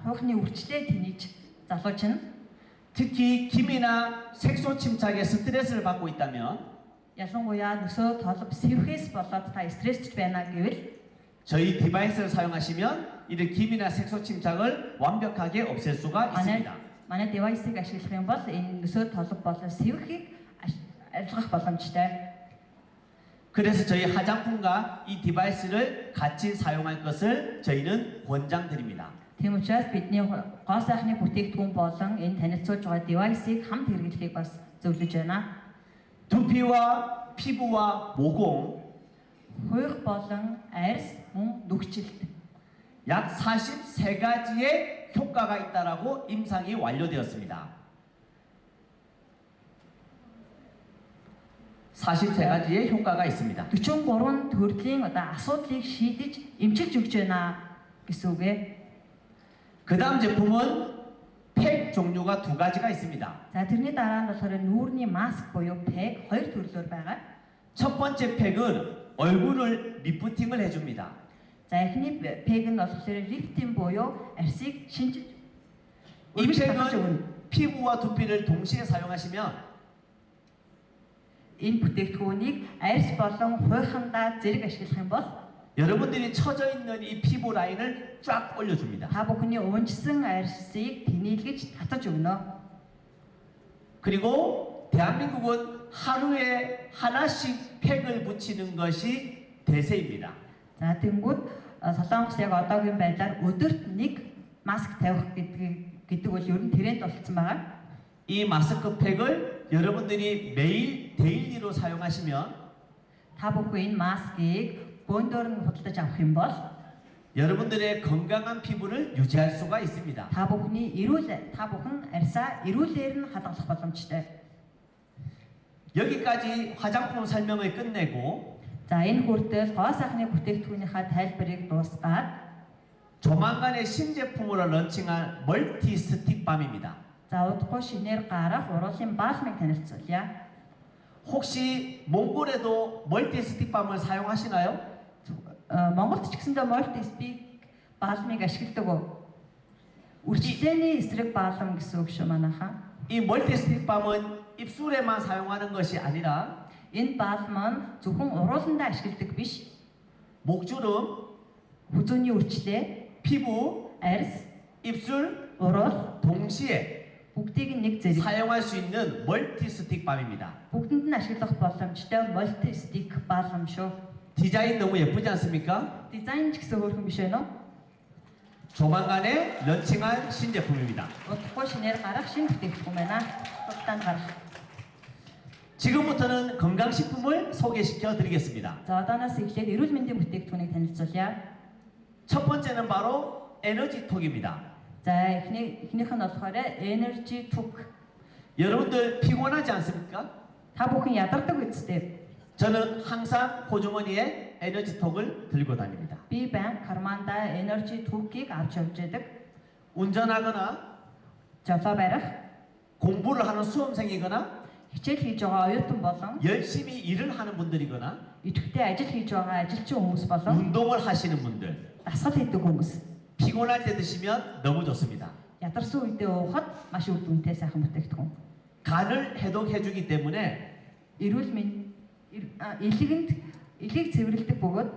хуйхны үрчлээ тэнийж залуучна. 특히 기미나 색소 침착에 스트레스를 받고 있다면 ялангуяа нөсөө толб сэвхээс болоод та стрессж байна гэвэл 저희 디바이스를 사용하시면 이런 기미나 색소 침착을 완벽하게 없앨 수가 있습니다. манай девайсыг ашиглах юм бол энэ нөсөө толб болон сэвхийг арилгах боломжтой. 그래서 저희 화장품과 이 디바이스를 같이 사용할 것을 저희는 권장드립니다. Тийм учраас бидний гоо сайхны бүтээгдэхүүн болон энэ танилцуулж байгаа девайсыг хамт хэрэглэхийг бас зөвлөж байна. 두피와 피부와 모공 хуйх болон арьс мөн нүгчлэлт 약 43가지의 효과가 있다라고 임상이 완료되었습니다. 43가지의 효과가 있습니다. 43 төрлийн одоо асуудлыг шийдэж эмчилж өгч байна гэсэн үг ээ. 그 다음 제품은 팩 종류가 2가지가 있습니다. За тэрний дараа нь болохоор нүүрний маск буюу 팩 хоёр төрлөөр байгаа. 첫 번째 팩은 얼굴을 리프팅을 해줍니다. За эхний 팩 нь болохоор лифтинг буюу арьсыг шинжиж 이 팩은 피부와 두피를 동시에 사용하시면 энэ бүтээгдэхүүнийг арьс болон хуйхандаа зэрэг ашиглах юм бол 여러분들이 처져 있는 이 피부 라인을 쫙 올려줍니다. та бүхний уунжсан арьсыг тэнэлгэж татаж өгнө. 그리고 대한민국은 하루에 하나씩 팩을 붙이는 것이 대세입니다. За тэнгууд Солонгос яг одоогийн байдлаар өдөрт нэг маск тавих гэдэг бол ер нь тренд болцсон байгаа. 이 마스크팩을 여러분들이 매일 데일리로 사용하시면 Та бүхэн энэ маскыг бөөндөр нь худалдаж авах юм бол 여러분들의 건강한 피부를 유지할 수가 있습니다. та бүхэн арьсаа эрүүлээр нь хадгалах боломжтой. 여기까지 화장품 설명을 끝내고 За энэ хүртэл гоо сайхны бүтээгдэхүүнийхээ тайлбарыг дуусгаад 조만간에 신제품으로 런칭할 멀티 스틱밤입니다. за удахгүй шинээр гарах уруулын баалмыг танилцуулъя. 혹시 몽골에도 멀티 스틱밤을 사용하시나요? Монголд ч гэсэндээ multi speak баалмыг ашигладаг уу? Үржлээний эсрэг баалам гэсэн үг шүү манайхаа. 이 멀티 스틱밤은 입술에만 사용하는 것이 아니라 Энэ баалм нь зөвхөн урууландаа ашигладаг биш. 목주름, Хүзүүний үржлээ, 피부, арьс, 입술 уруул 동시에 бүгдийг нь нэг зэрэг 사용할 수 있는 멀티 스틱밤입니다. бүгдэнд нь ашиглах боломжтой multi stick баалм шүү. 디자인 너무 예쁘지 않습니까? Дизайн ч гэсэн хөөрхөн биш байна уу? 조만간에 런칭할 신제품입니다. Удахгүй шинээр гарах шинэ бүтээгдэхүүн байна. Хурдан гарах. 지금부터는 건강식품을 소개시켜 드리겠습니다. За одооноос эхлээд эрүүл мэндийн бүтээгдэхүүнийг танилцуулъя. 첫 번째는 바로 에너지톡입니다. За эхнийх нь болохоор energy tok. 여러분들 피곤하지 않습니까? Та бүхэн ядардаг үсттэй. 저는 항상 호주머니에 에너지톡을 들고 다닙니다. Би баян карманда energy tok-ийг авч явж байдаг. 운전하거나 Жолоо барих, 공부를 하는 수험생이거나 хичээл хийж байгаа оюутан болон 열심히 일을 하는 분들이거나 идэвхтэй ажил хийж байгаа ажилчин хүмүүс болон 운동을 하시는 분들 дасгал хийдэг хүмүүс. 피곤할 때 드시면 너무 좋습니다. Ядарсан үедээ уухад маш үр дүнтэй сайхан бүтээгдэхүүн. 간을 해독해주기 때문에 Эрүүл мэнд элийг цэвэрлэдэг бөгөөд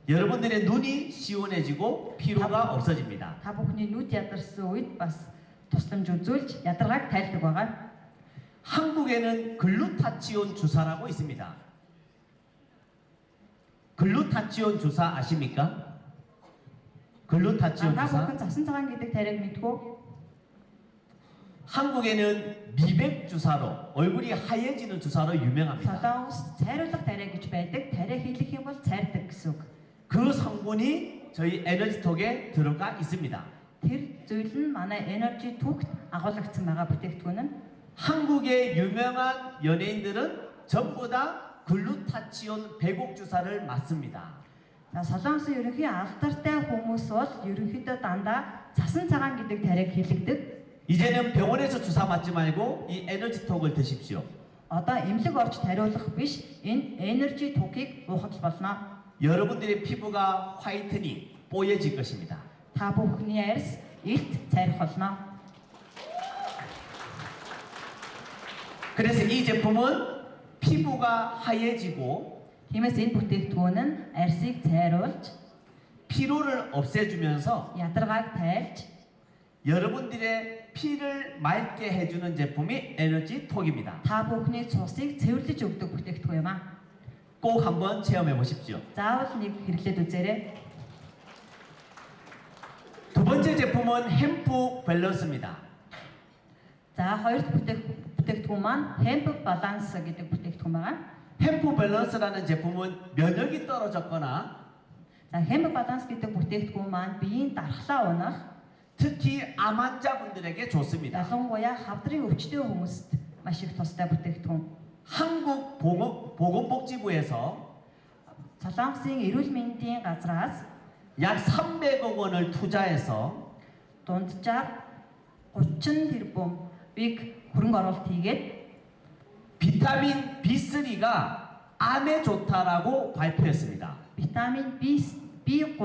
여러분들의 눈이 시원해지고 피로가 없어집니다. та бүхний нүд ядарсан үед бас тусламж үзүүлж ядаргааг тайлдаг байгаа. 한국에는 글루타치온 주사라고 있습니다. 글루타치온 주사 아십니까? 글루타치온 Та 주사. бүхэн засан цагаан гэдэг тариаг мэдгүй. 한국에는 미백 주사로 얼굴이 하얘지는 주사로 유명합니다. Солонгос цайруулга тариа гэж байдаг. Тариа хийлгэх юм бол цайрдаг гэсэн үг. 그 성분이 저희 에너지톡에 들어가 있습니다. Тэр зүйл нь манай energy tok-т агуулгдсан байгаа бүтээгдэхүүн нь 한국의 유명한 연예인들은 전부 다 글루타치온 배곡 주사를 맞습니다. За Солонгосын ерөнхий алдартай хүмүүс бол ерөнхийдөө дандаа цасан цагаан гэдэг тариаг хийлгдэг. 이제는 병원에서 주사 맞지 말고 이 에너지톡을 드십시오. Одоо эмнэлэг орж тариулах биш энэ energy tok-ыг уухад болно. 여러분들의 피부가 화이트닝, 뽀얘질 것입니다. Та бүхний арьс илт цайрах болно. 그래서 이 제품은 피부가 하얘지고 Тиймээс энэ бүтээгдэхүүн нь арьсыг цайруулж, 피로를 없애주면서 ядаргааг тайлж, 여러분들의 피를 맑게 해주는 제품이 에너지톡입니다. та бүхний цусыг цэвэрлэж өгдөг бүтээгдэхүүн юм а. 꼭 한번 체험해 보십시오. Заавал нэг хэрэглээд үзээрэй. 두 번째 제품은 햄프 밸런스입니다. За хоёр дахь бүтээгдэхүүн маань hemp balance гэдэг бүтээгдэхүүн байгаа. 햄프 밸런스라는 제품은 면역이 떨어졌거나 За hemp balance гэдэг бүтээгдэхүүн маань биеийн дархлаа унах, 특히 암 환자분들에게 좋습니다. ялангуяа хавдрын өвчтөе хүмүүст маш их тустай бүтээгдэхүүн. 한국 보건복지부에서 Солонгосын эрүүл мэндийн газраас 약 300억 원을 투자해서 дунджаар 30 тэрбум биг хөрөнгө оруулалт хийгээд 비타민 B3가 암에 좋다라고 발표했습니다. витамин B3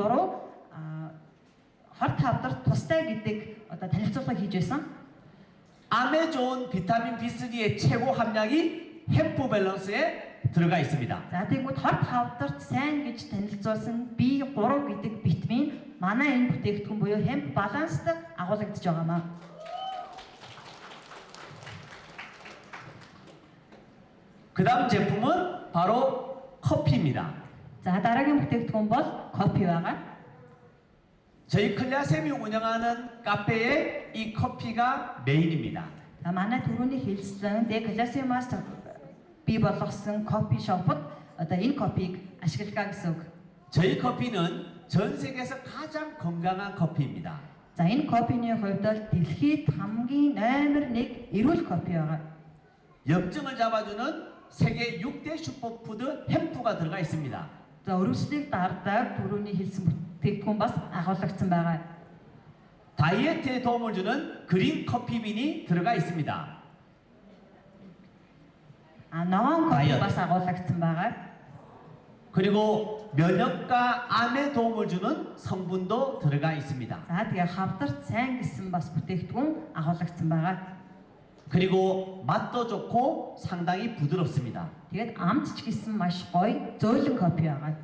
хорт хавдарт тустай гэдэг одоо танилцуулга хийж байсан. 암에 좋은 비타민 B3의 최고 함량이 햄프 밸런스에 들어가 있습니다. За тэгвэл хорт хавдарт сайн гэж танилцуулсан B3 гэдэг витамин манай энэ бүтээгдэхүүн буюу hemp balance-д агуулгадж байгаамаа. 그다음 제품은 바로 커피입니다. За дараагийн бүтээгдэхүүн бол кофе байгаа. 저희 클라셈이 운영하는 카페에 이 커피가 메인입니다. За манай түрүүний хэлсэн Декласимаас бий болгосон кофе шопод одоо энэ кофег ашиглаа гэсэн үг. 저희 커피는 전 세계에서 가장 건강한 커피입니다. За энэ кофений хувьд бол дэлхийд хамгийн номер 1 эрүүл кофе байгаа. 염증을 잡아주는 세계 6대 슈퍼푸드 햄프가 들어가 있습니다. За өрөвслийг дардаг түрүүний хэлсэн бүтээгдэхүүн бас агуулгдсан байгаа. 다이어트에 도움을 주는 그린 커피빈이 들어가 있습니다. Ногоон кофе 다이어트. бас агуулгдсан байгаа. 그리고 면역과 암에 도움을 주는 성분도 들어가 있습니다. За тэгээ хавдарт сайн гэсэн бас бүтээгдэхүүн агуулгдсан байгаа. 그리고 맛도 좋고 상당히 부드럽습니다. Тэгээд амт ч гэсэн маш гоё зөөлөн кофе байгаа.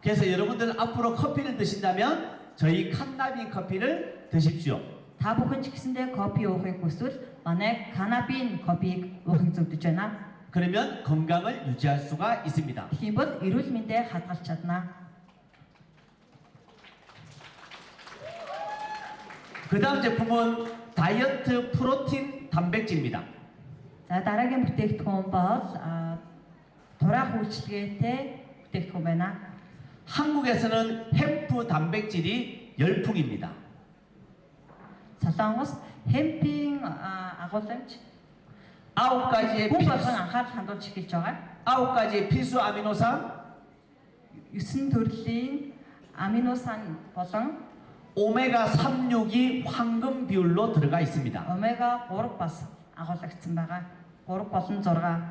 그래서 여러분들 앞으로 커피를 드신다면 저희 칸나빈 커피를 드십시오. Та бүхэн ч гэсэндээ кофе уухыг хүсвэл манай канабин кофег уухыг зөвдөж байна. 그러면 건강을 유지할 수가 있습니다. Тийм бол эрүүл мэндэ хадгалж чадна. 그 다음 제품은 다이어트 프로틴 단백질입니다. За дараагийн бүтээгдэхүүн бол тураах үйлчилгээтэй бүтээгдэхүүн байна. 한국에서는 햄프 단백질이 열풍입니다. Солонгос хемпийн агуулгч 9가지의 хүн болгон анхаарал хандуулж эхэлж байгаа. 9가지의 필수 아미노산, 9 төрлийн аминосан болон 오메가 36이 황금 비율로 들어가 있습니다. омега 3 бас агуулгдсан байгаа. 3 болон 6.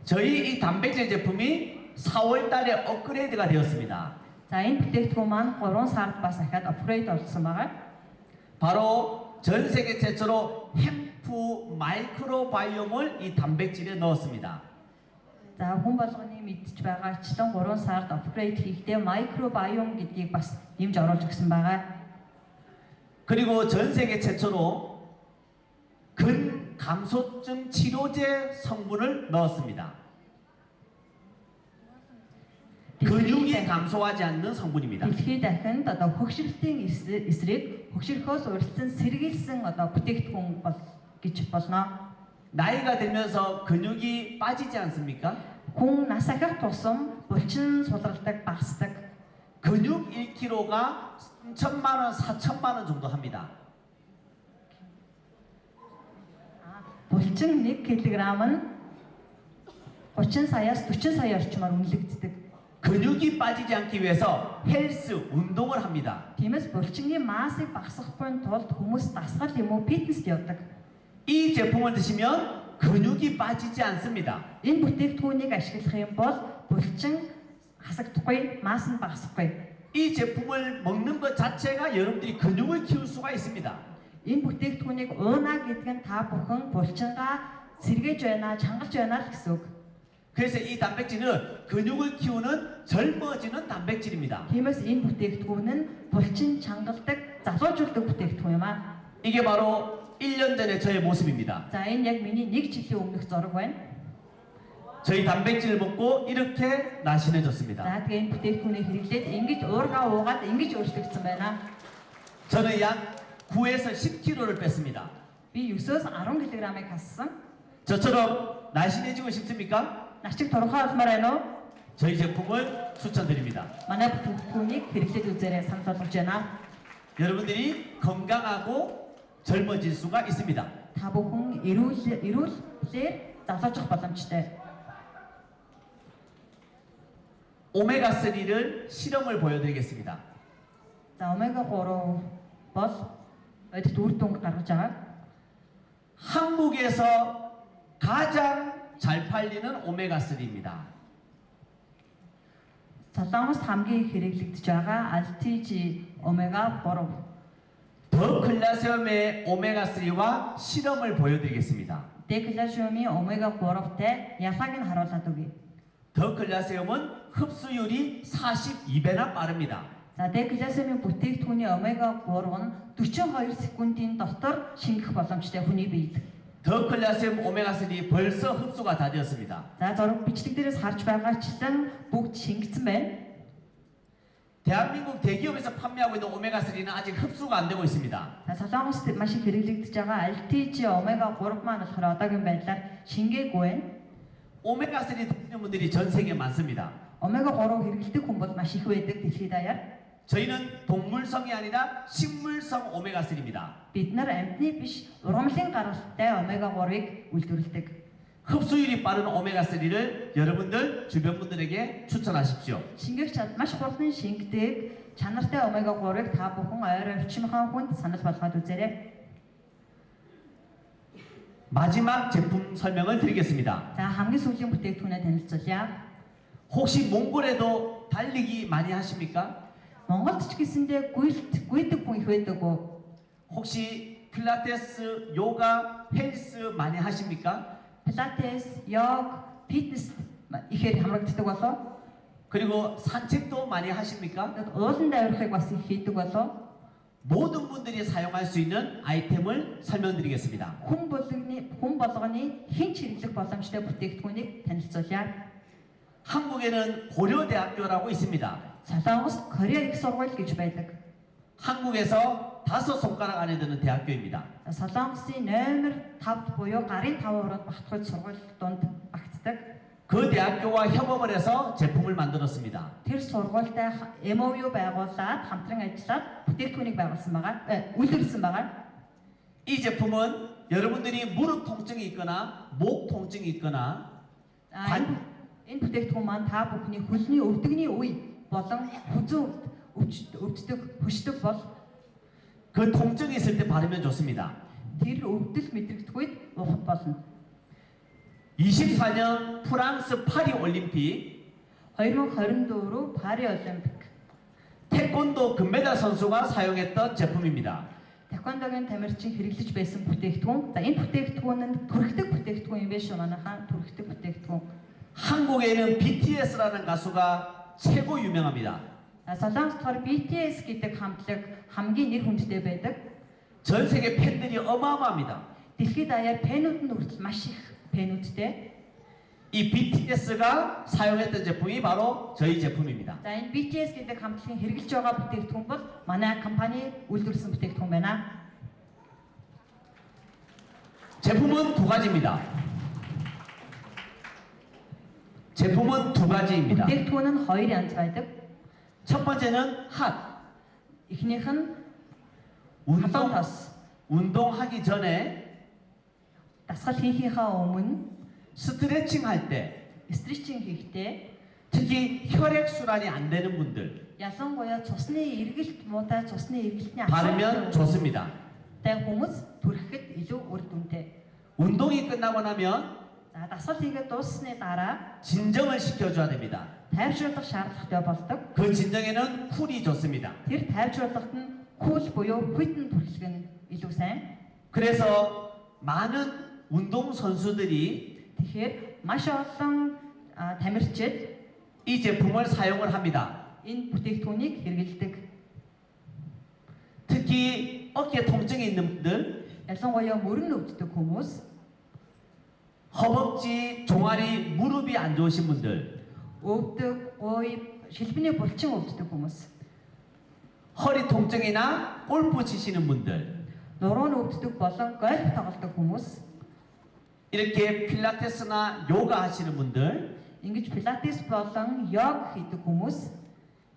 저희 이 단백질 제품이 4월 달에 업그레이드가 되었습니다. За энэ бүтээгдэхүүн маань 3 сард бас дахиад апгрейд болсон байгаа. 바로 전 세계 최초로 햄프 마이크로바이옴을 이 단백질에 넣었습니다. За хүн болгоны мэдж байгаачлан 3 сард апгрейд хийхдээ микробиом гэдгийг бас нэмж оруулж өгсөн байгаа. 그리고 전 세계 최초로 근감소증 치료제 성분을 넣었습니다. 근육이 감소하지 않는 성분입니다. Дэлхийд дахинд одоо хөгшрөлтийн эсрэг хөгшрөхөөс урьдчилан сэргийлсэн одоо бүтээгдэхүүн бол гэж болно. 나이가 들면서 근육이 빠지지 않습니까? Хүн нас ахих тусам булчин сулралдаг, багасдаг. 근육 1kg가 3천만 원, 4천만 원 정도 합니다. Булчин 1 кг-은 30 саяас 40 сая орчмоор үнэлэгддэг. 근육이 빠지지 않기 위해서 헬스 운동을 합니다. Тиймээс булчингийн массыг багасгахын тулд хүмүүс дасгал юм уу фитнест явдаг. 이 제품을 드시면 근육이 빠지지 않습니다. Энэ бүтээгдэхүүнийг ашиглах юм бол булчин хасагдахгүй, масс нь багасахгүй. 이 제품을 먹는 것 자체가 여러분들이 근육을 키울 수가 있습니다. Энэ бүтээгдэхүүнийг уунаа гэдэг нь та бүхэн булчингаа сэргээж байна, чангалж байна л гэсэн үг. 그래서 이 단백질은 근육을 키우는 젊어지는 단백질입니다. Тиймээс энэ бүтээгдэхүүн нь булчин чангалдаг, залуужуулдаг бүтээгдэхүүн юм аа. 이게 바로 1년 전의 저의 모습입니다. За энэ яг миний 1 жилийн өмнөх зураг байна. 저희 단백질을 먹고 이렇게 날씬해졌습니다. За тэгээ энэ бүтээгдэхүүнийг хэрэглээд ингэж уургаа уугаад ингэж өөрчлөгдсөн байна. 저는 약 9에서 10kg를 뺐습니다. Би 9-өөс 10 кг-ыг хассан. 저처럼 날씬해지고 싶습니까? Начиг турхаа олмоор байна уу? 저희 제품을 추천드립니다. Манай бүтээгдэхүүнийг хэрэглээд үзээрэй санал болгож байна. 여러분들이 건강하고 젊어질 수가 있습니다. Та бүхэн эрүүлээр залуужих боломжтой. 오메가3를 실험을 보여드리겠습니다. За омега 3 бол 어디 үр дүнг гаргаж байгаа. 한국에서 가장 잘 팔리는 오메가3입니다. Солонгост хамгийн их хэрэглэгдэж байгаа RTG омега 3. 더 클라시움의 오메가3와 실험을 보여드리겠습니다. Деклашиумын омега 3-тай ялгааг нь харуулад өгье. 더 클라시움은 흡수율이 42배나 빠릅니다. За деклашиумын бүтээгдэхүүний омега 3 нь 42 секундын дотор шингэх боломжтой хүний биед. 더 클라시움 오메가3 벌써 흡수가 다 되었습니다. За зураг бичлэг дээрээс харж байгаачлан бүгд шингэсэн байна. 대한민국 대기업에서 판매하고 있는 오메가3는 아직 흡수가 안 되고 있습니다. За Солонгост маш их хэрэглэгдэж байгаа LTG омега 3 маань болохоор одоогийн байдлаар шингээгүй байна. 오메가3 드시는 분들이 전 세계에 많습니다. Омега 3 хэрэглэдэг хүн бол маш их байдаг дэлхийд даяар. 저희는 동물성이 아니라 식물성 오메가3입니다. Бид нар амьтны биш ургамлын гаралтай омега 3-ыг үйлдвэрлэдэг. 흡수율이 빠른 오메가3를 여러분들 주변 분들에게 추천하십시오. Шингээх чад маш хурдан шингэдэг чанартай омега 3-ыг та бүхэн ойр орчимхон хүнд санал болгоод үзээрэй. 마지막 제품 설명을 드리겠습니다. За хамгийн сүүлийн бүтээгдэхүүнээ танилцуулъя. 혹시 몽골에도 달리기 많이 하십니까? Монголд ч гэсэндээ гүйдэг хүн их байдаг уу? 혹시 필라테스, 요가, 헬스 많이 하십니까? Пилатес, йог, фитнес ихээр хамрагддаг болов. 그리고 산책도 많이 하십니까? Уулан давирахыг бас их хийдэг болов. 모든 분들이 사용할 수 있는 아이템을 설명드리겠습니다. Хүн болгоны хэн ч хэрэглэх боломжтой бүтээгдэхүүнийг танилцуулъя. 한국에는 고려대학교라고 있습니다. Солонгост Кореа их сургууль гэж байдаг. 한국에서 5손가락 안에 드는 대학교입니다. Солонгосын номер 5 буюу гарын 5-оор багтахад сургууль донд багтдаг. 그 대학교와 협업을 해서 제품을 만들었습니다. Тэр сургуультай MOU байгуулад хамтран ажиллаад бүтээгдэхүүнийг байгуулсан байгаа. Үйлдвэрлэсэн байгаа. 이 제품은 여러분들이 무릎 통증이 있거나 목 통증이 있거나 Энэ бүтээгдэхүүн маань та бүхний хөлний өвдөгний үе болон хүзүү өвддөг, хөшдөг бол 그 통증이 있을 때 바르면 좋습니다. тэр өвдөл мэдрэгдэх үед уухад болно. 24년 프랑스 파리 올림픽 2024 Пари Олимпик 태권도 금메달 선수가 사용했던 제품입니다. Тэквондогийн тамирчин хэрэглэж байсан бүтээгдэхүүн. За энэ бүтээгдэхүүн нь түрхдэг бүтээгдэхүүн юм биш үү? Манайхаа түрхдэг бүтээгдэхүүн. 한국에는 BTS라는 가수가 최고 유명합니다. Солонгост болохоор BTS гэдэг хамтлаг хамгийн нэр хүндтэй байдаг. 전 세계 팬들이 어마어마합니다. Дэлхийд даяар 팬үүд нь хүртэл маш их 팬үүдтэй. 이 BTS가 사용했던 제품이 바로 저희 제품입니다. За энэ BTS гэдэг хамтлагийн хэрэгжилж байгаа бүтээгдэхүүн бол манай компани үйлдвэрлэсэн бүтээгдэхүүн байна. 제품은 두 가지입니다. 제품은 두 가지입니다. бүтээгдэхүүн нь хоёр янз байдаг. 첫 번째는 핫. Эхнийх нь халуун тос. 운동하기 전에 Дасгал хийхийнхаа өмнө 스트레칭 할 때, 스트레칭 хийхдээ 특히 혈액순환이 안 되는 분들 ялангуяа цусны эргэлт муутай цусны эргэлтний 바르면 좋습니다. тай хүмүүс түрхэхэд илүү үр дүнтэй. 운동이 끝나고 나면 За дасгал хийгээд дууссаны дараа 진정을 시켜줘야 됩니다. тайвшруулах шаардлагатай болдог. 그 진정에는 쿨이 좋습니다. Тэр тайвшруулахад нь кул буюу хүйтэн түрхлэг нь илүү сайн. 그래서 많은 운동 선수들이 Тэгэхээр маш олон тамирчид 이 제품을 사용을 합니다. энэ бүтээгдэхүүнийг хэрэглэдэг. 특히 어깨 통증이 있는 분들, Ялангуяа мөрөн өвддөг хүмүүс, 허벅지, 종아리, 무릎이 안 좋으신 분들, өвдөг, гуй, шилбэний булчин өвддөг хүмүүс, 허리 통증이나 골프 치시는 분들, нуруу нь өвддөг болон гольф тоглодог хүмүүс, 이렇게 필라테스나 요가 하시는 분들, ингэж пилатес болон йог хийдэг хүмүүс.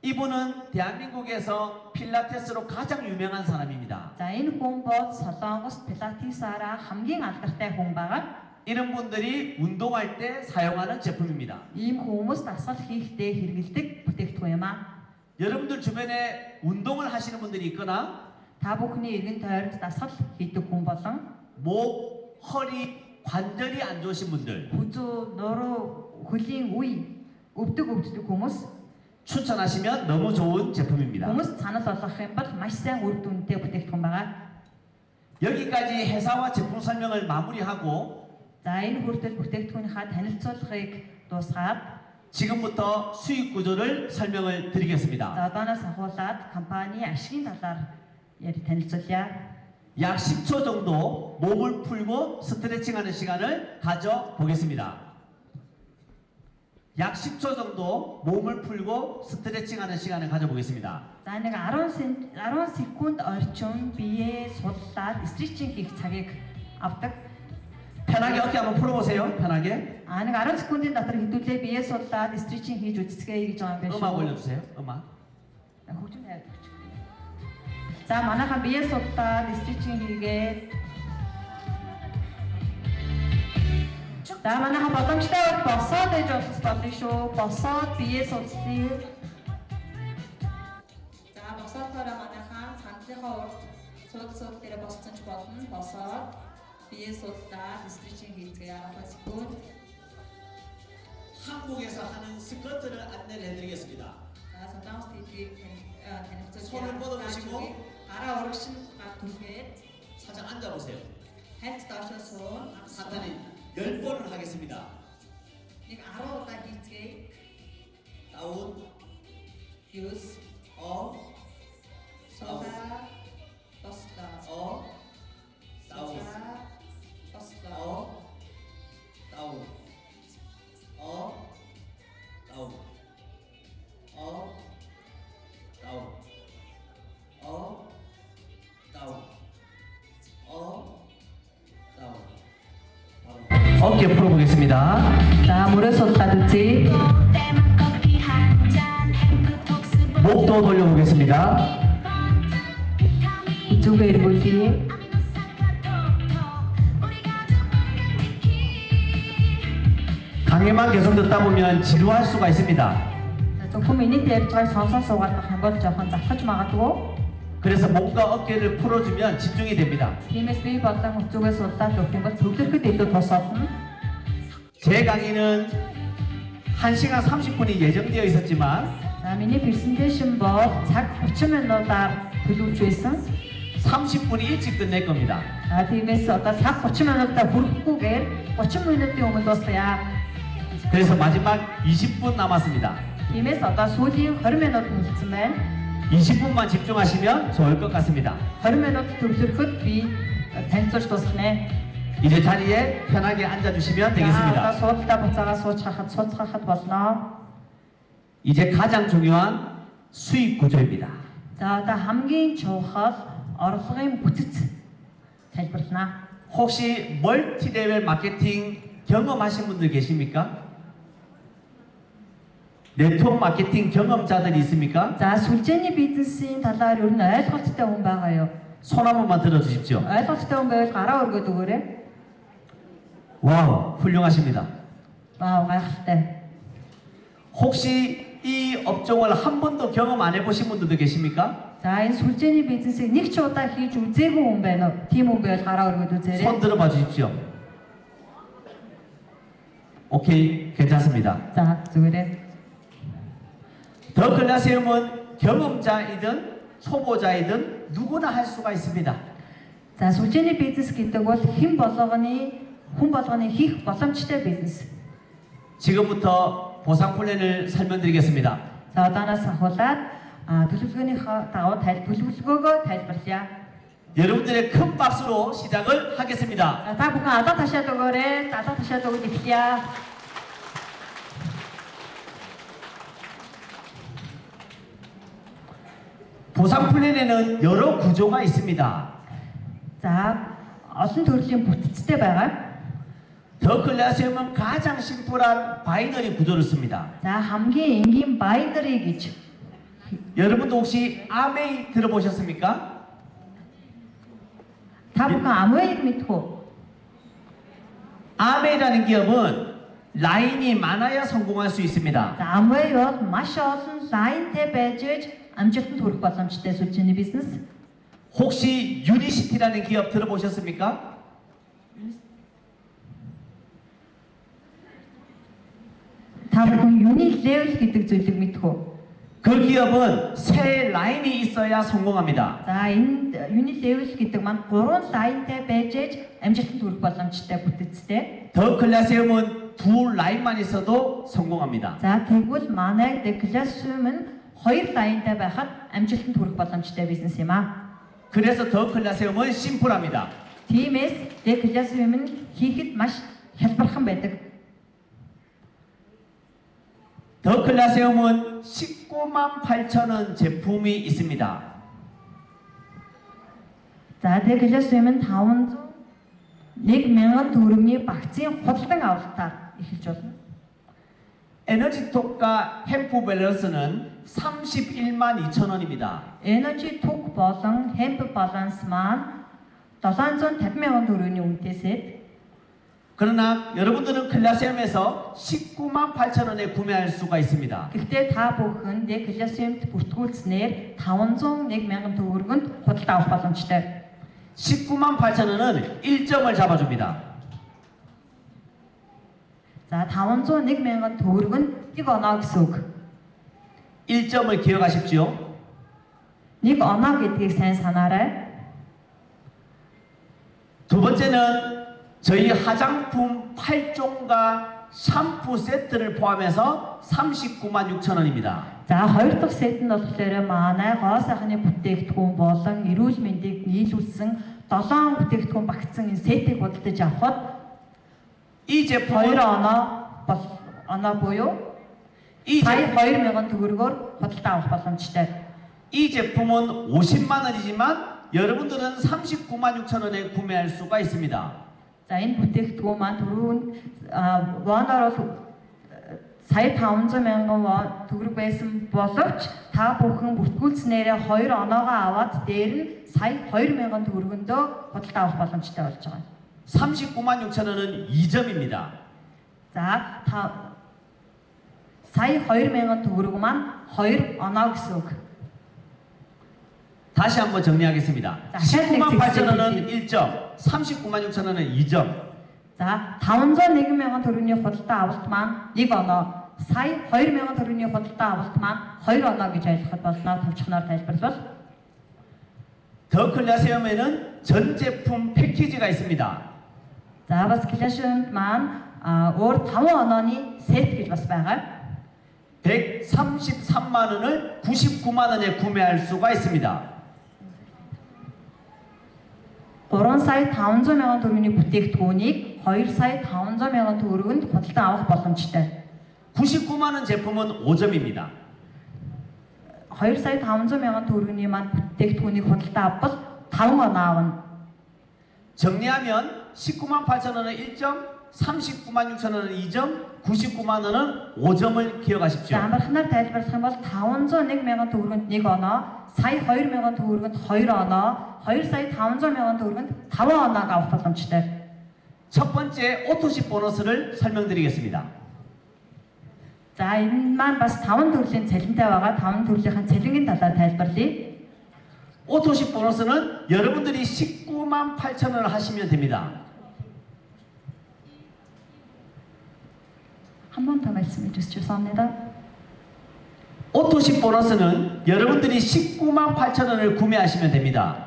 이분은 대한민국에서 필라테스로 가장 유명한 사람입니다. За энэ хүн бол Солонгост пилатесаараа хамгийн алдартай хүн байгаа. 이런 분들이 운동할 때 사용하는 제품입니다. Ийм хүмүүс дасгал хийхдээ хэрэглэдэг бүтээгдэхүүн юм аа. 여러분들 주변에 운동을 하시는 분들이 있거나 Та бүхний эргэн тойронд дасгал хийдэг хүн болон 목, 허리, 관절이 안 좋으신 분들 хүзүү, нуруу, хөлийн үе өвддөг хүмүүс 추천하시면 너무 좋은 제품입니다. хүмүүс санал болгох юм бол маш сайн үр дүнтэй бүтээгдэхүүн байгаа. 여기까지 회사와 제품 설명을 마무리하고 За энэ хүртэл бүтээгдэхүүнийхаа танилцуулгыг дуусгаад 지금부터 수익 구조를 설명을 드리겠습니다. за одооноос ахуулаад компани ашигын талаар танилцуулъя. 약 10초 정도 몸을 풀고 스트레칭하는 시간을 가져보겠습니다. 약 10초 정도 몸을 풀고 스트레칭하는 시간을 가져보겠습니다. За нэг 10 секунд орчим биеэ судлаад стретчинг хийх цагийг авдаг. 편하게 어깨 한번 풀어보세요. 편하게. Нэг 10 секундын дотор хэдүүлээ биеэ судлаад стретчинг хийж үзцгээе гэж байгаа юм байна. 음악 올려주세요. 음악. Хөгжим тавьдаг. За манайхан биеэ судлаад стретчинг хийгээд за манайхан боломжтой бол босоод ээж болно шүү. Босоод биеэ судлаа. За босоохороо манайхан цандлынхаа урд сууд дээр босцсон ч болно. Босоод биеэ судлаад стретчинг хийцгээе 10 секунд. 한국에서 하는 스쿼트를 안내를 해드리겠습니다. 자, солонгос хийдгийг танилцуулж 손을 뻗어보시고 гараа урагшин түлхээд 살짝 앉아보세요. хальт доошоо суун. 간단히 10번을 하겠습니다. нэг 10 удаа хийцгээе. 다운, Use. Сулаа. Бослоо. 다운, Бослоо. 다운, 다운, 다운. 어깨 풀어보겠습니다. 자, 무릎 쏟다 듣지. 목도 돌려보겠습니다. 이쪽에 이르보시. 강의만 계속 듣다 보면 지루할 수가 있습니다. 조금 이니트 ярьж байгаа сонсоод суугаад байх бол жоохон завхаж магадгүй. 그래서 몸과 어깨를 풀어주면 집중이 됩니다. Тиймээс би болон өцөгөө судлаад өгөх юм бол төвлөрөхөд илүү тусаадна. 제 강의는 1시간 30분이 예정되어 있었지만 За миний презентацийн бол цаг 30 минутаар төлөвлөж байсан. 30분이 일찍 끝낼 겁니다. Тиймээс одоо цаг 30 минутаа хүрэхгүйгээр 30 минутын өмнө дуусгая. 그래서 마지막 20분 남았습니다. Тиймээс одоо сүүлийн 20 минут үлдсэн байна. 20분만 집중하시면 좋을 것 같습니다. 20 минут төвлөрөхөд би танилцуулж дуусгана. 이제 자리에 편하게 앉아주시면 Одоо 되겠습니다. суудалдаа буцаага сууцгаахад болно. 이제 가장 중요한 수익 구조입니다. За одоо хамгийн чухал орлогын бүтэц тайлбарлана. 혹시 멀티레벨 마케팅 경험하신 분들 계십니까? 네트워크 마케팅 경험자들이 있습니까? За сүлжээний бизнесийн талаар ер нь ойлголттой хүн байгаа юу? 손 한 번만 들어주십시오. ойлголттой хүн байвал гараа өргөд өгөөрэй. 와우, 훌륭하십니다. Вау, гайхалтай. 혹시 이 업종을 한 번도 경험 안 해보신 분들도 계십니까? За энэ сүлжээний бизнесийг нэг ч удаа хийж үзээгүй хүн байна уу? Тийм хүн байвал гараа өргөд үзээрэй. 손 들어봐 주십시오. 오케이, 괜찮습니다. За зүгээрээ. 더 클래스형은 경험자이든 초보자이든 누구나 할 수가 있습니다. За сүлжээний бизнес гэдэг бол хүн болгоны хийх боломжтой бизнес. 지금부터 보상 플랜을 설명드리겠습니다. За одооноос ахуулаад төлөвлөгөөнийхөө дагуу төлөвлөгөөгөө тайлбарлая. 여러분들의 큰 박수로 시작을 하겠습니다. За та бүхэн алга ташаад өгөөрэй. Алга ташаад өгöd эхлэе. 보상 플랜에는 여러 구조가 있습니다. За олон төрлийн бүтцтэй байгаа. 더 클래스형은 가장 심플한 바이너리 구조를 씁니다. За хамгийн энгийн 바이너리 гэж. 여러분도 혹시 아메이 들어보셨습니까? Та бүхэн Amway мэдэх үү? 아메이라는 기업은 라인이 많아야 성공할 수 있습니다. За Amway бол маш олон лайнтай байж амжилтанд хүрэх боломжтой сүлжээний бизнес. 혹시 유니시티라는 기업 들어보셨습니까? Та бүхэн Unilevel гэдэг зүйлийг мэдэх үү? 그 기업은 세 라인이 있어야 성공합니다. За энэ Unilevel гэдэг маань 3 лайнтай байж амжилтанд хүрэх боломжтой бүтцтэй. 더 클래스형은 두 라인만 있어도 성공합니다. За тэгвэл манай The Classroom-은 2 лайнтай байхад амжилтанд хүрэх боломжтой бизнес юм аа. 그래서 더 클래스형은 심플합니다. Тиймээс The Classroom-은 хийхэд маш хялбархан байдаг. 더 클라세움은 19만 8천 원 제품이 있습니다. За тэгээд Colosseum-ын 501,000 төгрөгийн багцын худалдан авалтаар эхэлж байна. 에너지톡과 햄프 밸런스는 31만 2천 원입니다. Energy Talk болон Hemp Balance маань 750,000 төгрөгийн үнэтэй сет. 그러나 여러분들은 클라세움에서 19만 8천 원에 구매할 수가 있습니다. Гэхдээ та бүхэн Colosseum-д бүртгүүлснээр 501,000 төгрөгөнд худалдан авах боломжтой. 19만 8천 원은 1점을 잡아줍니다. За 501,000 төгрөг нь 1 оноо гэсэн үг. 1점을 기억하십시오. 1 оноо гэдгийг сайн санаарай. 두 번째는 저희 화장품 8종과 샴푸 세트를 포함해서 39만 6천 원입니다. За хоёр дахь сет нь болохоор манай гоо сайхны бүтээгдэхүүн болон эрүүл мэндийг нийлүүлсэн 7 бүтээгдэхүүн багтсан энэ сетийг худалдаж авахд 이 2 제품은 оноо буюу 이, сая 제, 2,000 төгрөгөөр худалдан авах боломжтой. 이 제품은 50만 원이지만 여러분들은 39만 6천 원에 구매할 수가 있습니다. За энэ бүтээгдэхүүн маань түрүүнд воноор бол сая 500,000 төгрөг байсан боловч та бүхэн бүртгүүлснээрээ 2 оноогоо аваад дээр нь сая 2,000 төгрөгөндөө худалдан авах боломжтой болж байгаа. 39만 6천 원은 2점입니다. За сая 2,000 төгрөг маань 2 оноо гэсэн үг. 다시 한번 정리하겠습니다. 자, 19만 8천 원은 텍스트 1점, 39만 6천 원은 2점. За 501,000 төгрөгийн худалдан авалт маань 1 оноо, сая 2,000 төгрөгийн худалдан авалт маань 2 оноо гэж ойлгоход болно. товчхоноор тайлбарлавал 더 클라세움에는 전 제품 패키지가 있습니다. за бас Colosseum маань өөр 5 онооны сет гэж бас байгаа. 133만 원을 99만 원에 구매할 수가 있습니다. 3 сая 500,000 төгрөгийн бүтээгдэхүүнийг 2 сая 500,000 төгрөгөнд худалдан авах боломжтой. 99만 원 제품은 5점입니다. 2 сая 500,000 төгрөгийн маань бүтээгдэхүүнийг худалдан авбал 5 оноо авна. 정리하면 19만 8천 원은 1점, 39만 6천 원은 2점, 99만 원은 5점을 기억하십시오. За амархнаар тайлбарлах юм бол 501,000 төгрөгөнд 1 оноо, сая 2,000 төгрөгөнд 2 оноо, 2 сая 500,000 төгрөгөнд 5 оноог авах боломжтой. 첫 번째 오토십 보너스를 설명드리겠습니다. За энэ маань бас 5 төрлийн цалинтай байгаа. 5 төрлийн цалингийн талаар тайлбарлая. 오토십 보너스는 여러분들이 19만 8천 원을 하시면 됩니다. 한 번 더 말씀해 주시죠. 죄송합니다. 오토십 보너스는 여러분들이 19만 8천 원을 구매하시면 됩니다.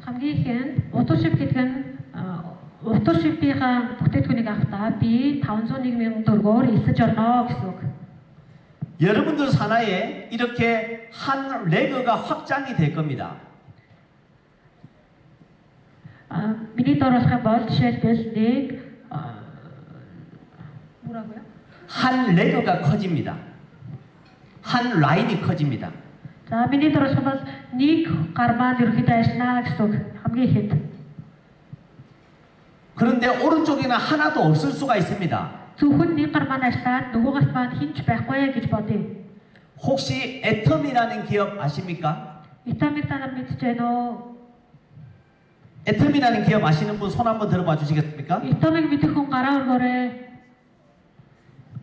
хамгийн ихэнд утушип гэдэг нь утушипийн бүтээгдэхүүнийг авахдаа би 501,000 төгрөгөөр эсэж орно гэсэн үг. 여러분들 산하에 이렇게 한 레그가 확장이 될 겁니다. Миний дөрөвх юм бол жишээлбэл нэг 뭐라고요? 한 레그가 커집니다. 한 라인이 커집니다. За миний дөрөвх бол нэг гар маань ерөөхдөө ажиллана гэсэн үг. хамгийн ихэд. 그런데 오른쪽에는 하나도 없을 수가 있습니다. Зөвхөн нэг гар маань ажиллаад нөгөө гарт маань хинч байхгүй гэж бодъё. 혹시 애텀이라는 기업 아십니까? Итамиг та нар мэдж байна уу? 애텀이라는 기업 아시는 분 손 한번 들어봐 주시겠습니까? Итамиг мэдэх хүн гараа өргөөрэй.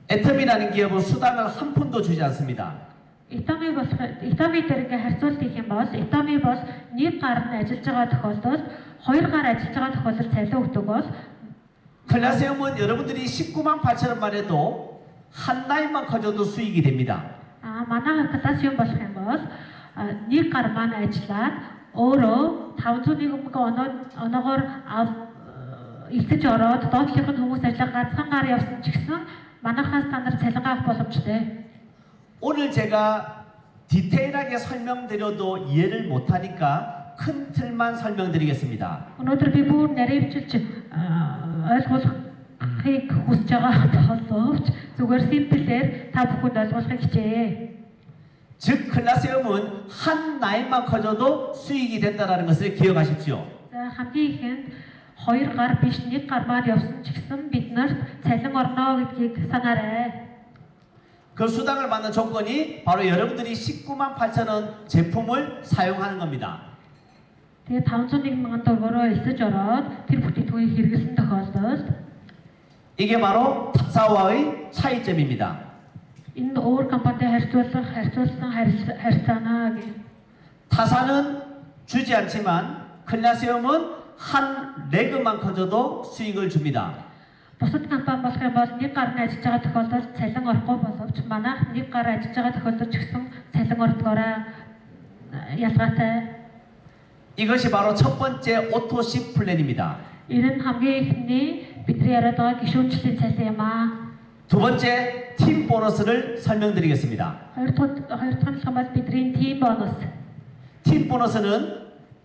애텀이라는 기업은 수당을 한 푼도 주지 않습니다. Итамиг дээр ингээ харьцуулт хийх юм бол Итамиг бол нэг гар нь ажиллаж байгаа тохиолдолд хоёр гар ажиллаж байгаа тохиолдолд цалин өгдөг бол 클라세움은 여러분들이 19만 8천 원만 해도 한 라인만 커져도 수익이 됩니다. манай Colosseum болох юм бол нэг гар маань ажиллаад өөрөө 501,000 оноогоор эцэж ороод доотлих нь хүмүүс ажиллаа ганцхан гар явсан ч гэсэн манайхаас та нар цалин авах боломжтой. 오늘 제가 디테일하게 설명드려도 이해를 못하니까 큰 틀만 설명드리겠습니다. Өнөөдөр би бүр нарийн хичээлж ойлгуулах хийг хүсэж байгаа боловч зүгээр simple-ээр та бүхэнд ойлгуулахыг хичээе. 즉 클라시움은 한 라인만 커져도 수익이 된다는 것을 기억하십시오. За хамгийн ихэнд 2 гар биш 1 гар маань явсан ч гэсэн бид нарт цалин орно гэдгийг санаарай. 그 수당을 받는 조건이 바로 여러분들이 19만 8천 원 제품을 사용하는 겁니다. Тэгээ 501,000 төгрөгөөр эсэж ороод тэр бүтээгдэхүүнийг хэрэглэсэн тохиолдолд 이게 바로 타사와의 차이점입니다. энэ өөр компанитай харьцуулсан харьцаанаа гэж. 타사는 주지 않지만 클라시움은 한 레그만 커져도 수익을 줍니다. Бусад компани болох юм бол 1 гар нь ажиллаж байгаа тохиолдолд цалин орохгүй боловч манайх 1 гар ажиллаж байгаа тохиолдолд ч гэсэн цалин ордгоороо ялгаатай. 이것이 바로 첫 번째 오토십 플랜입니다. Энэ нь хамгийн эхний бидний яриад байгаа гишүүнчлийн цалин юм аа. 두 번째 팀 보너스를 설명드리겠습니다. Хоёр дахь нь бол бидний team bonus. 팀 보너스는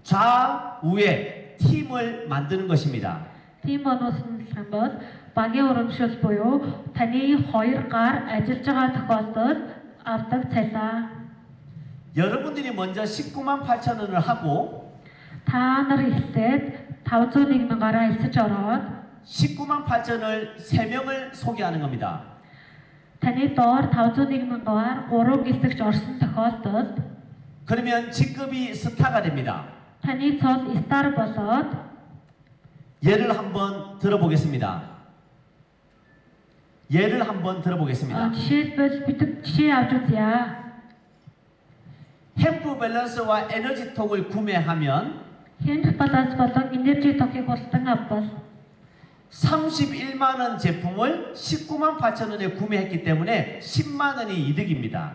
좌우에 팀을 만드는 것입니다. Team bonus нь бол багийн урамшил буюу таны 2 гар ажиллаж байгаа тохиолдолд авдаг цалин. 여러분들이 먼저 19만 8천 원을 하고 Та нар эхлээд 501,000-аараа эсэж ороод 19만 8천을 3명을 소개하는 겁니다. таны доор 501,000-аар 3 эсэгч орсон тохиолдолд 그러면 직급이 스타가 됩니다. таны цол стар болоод 예를 한번 들어보겠습니다. 예를 한번 들어보겠습니다. жишээлбэл бид жишээ авч үзье. 햄프 밸런스와 에너지톡을 구매하면 Хэмжих баланс болон энержи токийг худалдан авбал 31만 원 제품을 19만 8천 원에 구매했기 때문에 10만 원이 이득입니다.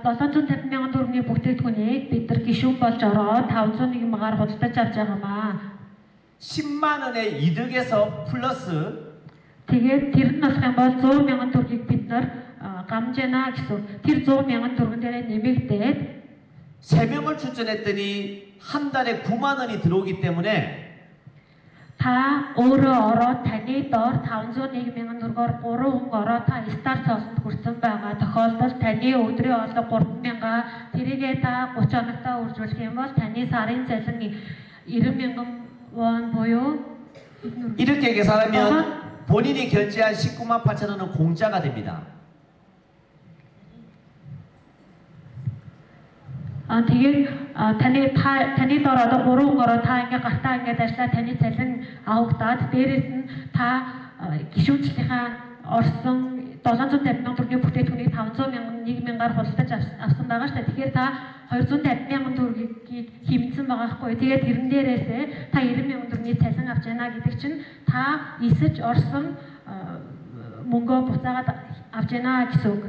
750,000 төгрөгийн бүтээгдэхүүнийг бид нар гишүүн болж ороод 501,000-аар худалдаж авч байгаамаа. 10만 원의 이득에서 플러스 Тэгээд тэр нь болох юм бол 100,000 төгрөгийг бид нар гамж яана гэсэн. Тэр 100,000 төгрөг дээр нэмэгдээд 3명을 추천했더니 한 달에 9만 원이 들어오기 때문에 та өөрөө ороод таны доор 501,000 төгрөгөөр 3 хүн ороод та стар цолонд хүрсэн байгаа тохиолдолд таны өдрийн орлого 3,000 тэрийгээ та 30 хоногтаа үржүүлэх юм бол таны сарын цалин 90,000 won буюу 이렇게 계산하면 본인이 결제한 19만 8천 원은 공짜가 됩니다. тэгээд таны доор одоо 3 хүн ороод та ингээ гартаа ингээ ажиллаа таны цалин авагдаад дээрэс нь та гишүүнчлийнхаа орсон 750,000 төгрөгийн бүтээгдэхүүнийг 500,000-1,000-аар худалдаж авсан байгаа шүү дээ. Тэгэхээр та 250,000 төгрөгийг хэмжсэн байгаа хгүй. Тэгээд тэрэн дээрээсээ та 90,000 төгрөгийн цалин авч яана гэдэг чинь та эсэж орсон мөнгөө буцаагаад авч яана гэсэн үг.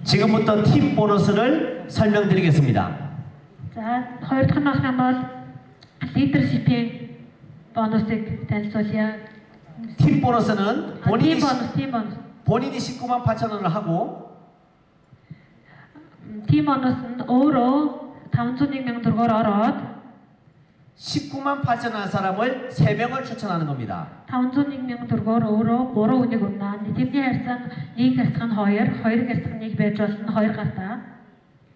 지금부터 팀 보너스를 설명드리겠습니다. За хоёр дахь нь болох юм бол лидершипийн бонусыг танилцуулъя. 팀 보너스는 팀 보너스. 본인이 19만 8천 원을 하고 팀 보너스는 өөрөө 501,000 төгрөгөөр ороод 19만 8천 원 한 사람을 3명을 추천하는 겁니다. 501,000 төгрөгөөр өөрөө 3 хүнийг өмнө тэдний харьцаа нь 1 харьцах нь 2 харьцах нь 1 байж болно 2 гартаа.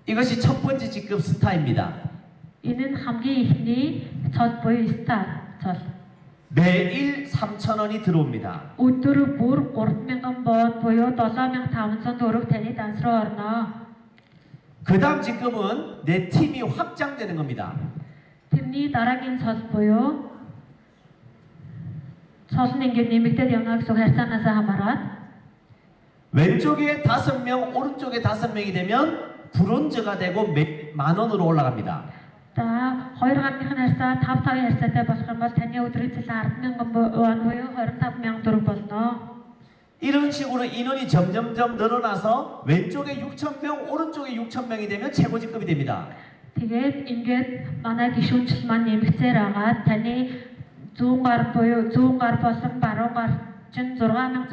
이것이 첫 번째 직급 스타입니다. Энэ нь хамгийн ихний цол буюу стар цол. 매일 3천 원이 들어옵니다. Өдөр бүр 3,000 бод буюу 7,500 төгрөг таны данс руу орно. 그 다음 직급은 내 팀이 확장되는 겁니다. тэрний дараагийн цол буюу цол нь ингээд нэмэгдээд явна гэсэн харьцаанаас хамаарат 왼쪽에 5명, 오른쪽에 5명이 되면 브론즈가 되고 10,000원으로 올라갑니다. За хоёр гарных нь харьцаа 5-5 харьцаатай болох юм бол таны өдрийн цалин 10,000 won буюу 25,000 төгрөг болно. 이런 식으로 인원이 점점점 늘어나서 왼쪽에 6,000명, 오른쪽에 6,000명이 되면 최고 직급이 됩니다. Тэгээд ингээд манай гишүүнчил маань нэмэгцээр агаад таны 100 гар буюу 100 гар болсон баруун гар чинь 6,000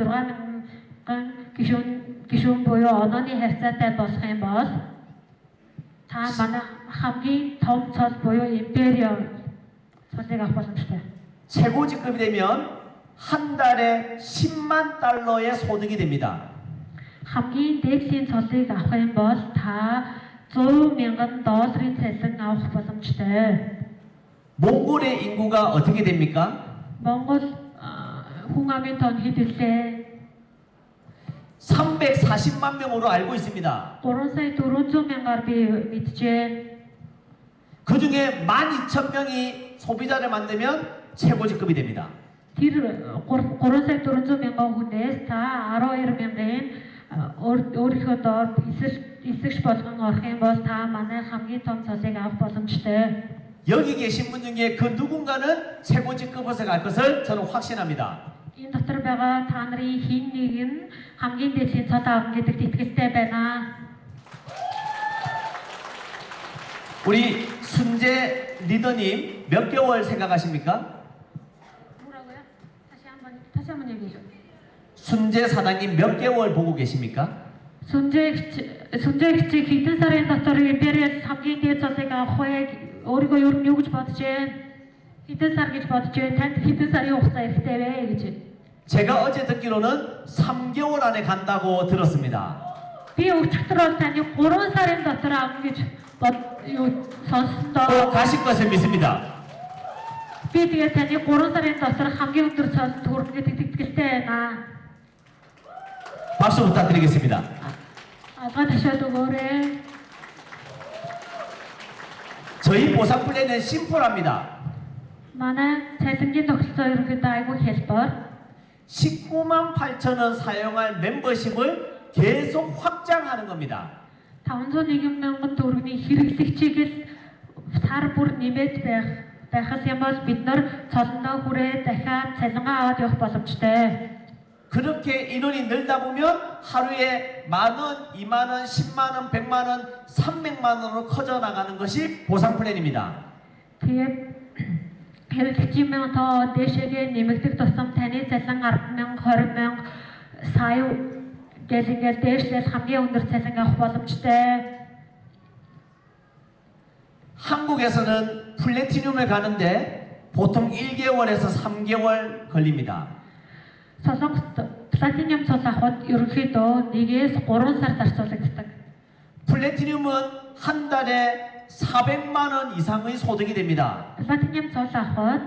гишүүн буюу онооны харьцаатай болох юм бол та манай хамгийн том цол буюу империал цолыг авах боломжтой. 최고 직급이 되면 한 달에 10만 달러의 소득이 됩니다. хамгийн дээдлийн цолыг авах юм бол та 100,000 долларын цалин авах боломжтой. 몽골의 인구가 어떻게 됩니까? Монгол хүн амын тоон хэд вүлээ? 340만 명으로 알고 있습니다. 3,400,000-аар би мэджээ. 그 중에 12,000명이 소비자를 만들면 최고 직급이 됩니다. Тэр 3,400,000 хүнээс та 12,000-ын өөрийнхөө доор эсэгч болгон орох юм бол та манай хамгийн том цолыг авах боломжтой. 여기 계신 분 중에 그 누군가는 최고 직급에서 갈 것을 저는 확신합니다. Энэ дотор байгаа та нарын хэн нэг нь хамгийн дээдлийн цол авах гэдэгт итгэлтэй байна. 우리 순재 리더님 몇 개월 생각하십니까? 뭐라고요? 다시 한번 얘기해 줘. 순재 사장님 몇 개월 보고 계십니까? Сүнжээгч хэдэн сарын дотор Imperial хамгийн дээд цолыг авах вэ? Өөрийгөө юу гэж бодож байна? Хэдэн сар гэж бодож байна? Танд хэдэн сарын хугацаа хэрэгтэй вэ гэж. 제가 어제 듣기로는 3개월 안에 간다고 들었습니다. Би өчигдөр бол таны 3 сарын дотор авах гэж сонссондоо. 꼭 가실 것을 믿습니다. Би тэгээ таны 3 сарын дотор хамгийн өндөр цолд хүрэх гэдэгт итгэлтэй байна. 박수 부탁드리겠습니다. 아까 다시 해도그래. 저희 보상 플랜은 심플합니다. манай цалингийн тогтолцоо ерөнхийдөө айгүй хэлбэр. 19만 8천원 사용할 멤버십을 계속 확장하는 겁니다. 501,000 төгрөгийн хэрэглэгчийг л сар бүр нэмээд байхаас юм бол бид нар цолондоо хүрээ дахиад цалингаа аваад явах боломжтой. 그렇게 인원이 늘다 보면 하루에 10,000원, 20,000원, 10만원, 100만원, 300만원으로 커져 나가는 것이 보상 플랜입니다. Тэгээд хэрэглэгчийн мэн тоо дэшегээ нэмэгдэх тусам таны цалин 10,000, 20,000 сая гэл ингээл дээшлээс хамгийн өндөр цалин авах боломжтой. 한국에서는 플래티늄을 가는데 보통 1개월에서 3개월 걸립니다. Солонгост платинум цол авахд ерөнхийдөө 1-3 сар зарцуулагддаг. 플래티늄은 한 달에 400만 원 이상의 소득이 됩니다. Платинум цол авахд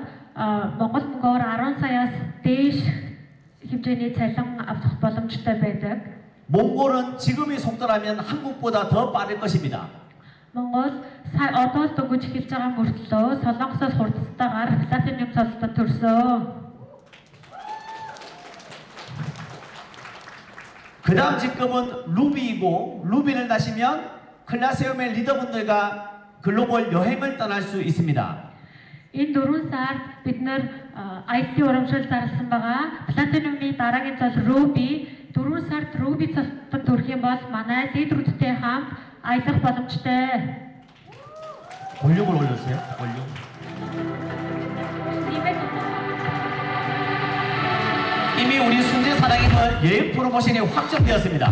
Монгол мөнгөөр 10 саяас дээш хэмжээний цалин авах боломжтой байдаг. 몽골은 지금의 속도라면 한국보다 더 빠를 것입니다. Монгол одоо л дөнгөж эхэлж байгаа мөртлөө Солонгосоос хурдтайгаар платинум цолтой төрсөн. 그 다음 직급은 루비이고 루비를 다시면 클라세움의 리더분들과 글로벌 여행을 떠날 수 있습니다. Энэ 4 сард бид нэр IT урамшил зарласан байгаа. Platinum-ийн дараагийн цол Ruby 4 сард Ruby цолтод төрөх юм бол манай лидерүүдтэй хамт аялах боломжтой. 볼륨을 올려주세요. 볼륨. 이미 우리 순재 사랑이는 여행 프로모션이 확정되었습니다.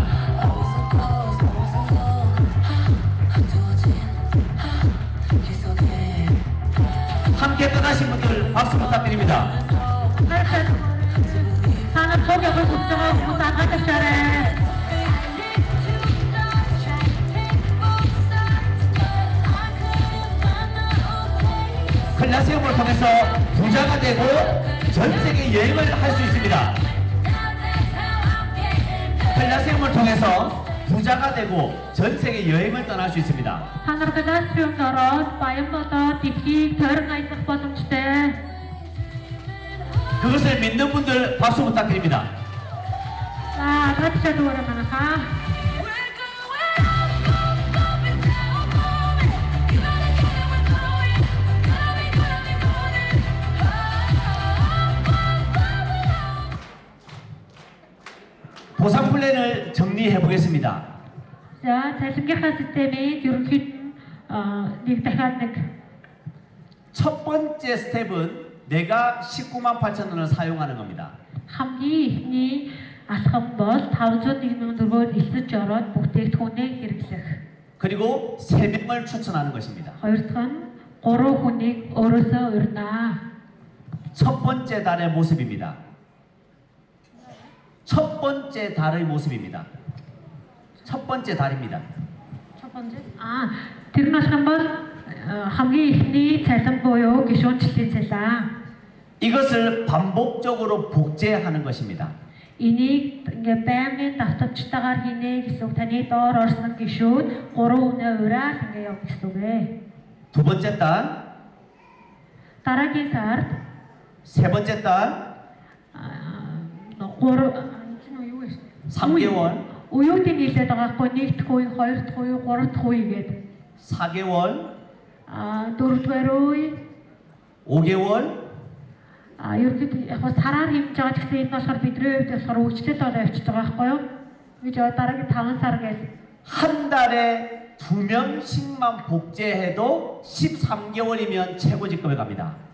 함께 떠나신 분들 박수 부탁드립니다. 산업 소격을 국정하고 부탁하듯 잘해. 클라세움을 통해서 부자가 되고 전 세계 여행을 할 수 있습니다. 클라세움을 통해서 부자가 되고 전 세계 여행을 떠날 수 있습니다. Танар классрумд ороод баян болоод дэлхийг төрөн аялах боломжтой. 그것을 믿는 분들 박수 부탁드립니다. За, радио дуурай манайхаа. 보상 플랜을 정리해 보겠습니다. За, цалингийнхаа системийг ерөнхийд нэг дахиад нэг 첫 번째 스텝은 내가 19만 8천 원을 사용하는 겁니다. хамгийн ихний алхам бол 501,000 төгрөгөөр элсэж ороод бүтээгдэхүүнийг хэрэглэх. 그리고 3명을 추천하는 것입니다. Хоёр дахь нь 3 хүнийг өөрөөсөө урьнаа. 첫 번째 달의 모습입니다. 첫 번째 달의 모습입니다. 첫 번째 달입니다. 첫 번째? Тэр нь болох юм бол хамгийн ихний цалин буюу гишүүнчлэлийн цалин. 이것을 반복적으로 복제하는 것입니다. Энийг ингээ байнгын давтамжтайгаар хийнэ гэсэн үг. Таны доор орсон гишүүд 3 үнэ ураад ингээ явах гэсэн үг ээ. 두 번째 달, Дараагийн сард 세 번째 달, 3개월, уюутын нийлээд байгаа хгүй 1 дахь үе, 2 дахь үе, 3 дахь үе гэдэг. 4개월, 4-р үе, 5개월, ерөнхийдөө яг сараар хэмжиж байгаа ч гэсэн энэ болохоор бидний хувьд болохоор үйлчлэл болоо явчихж байгаа байхгүй юу? Гэж дараагийн 5 сар гэж 한 달에 2명씩만 복제해도 13개월이면 최고 직급에 갑니다.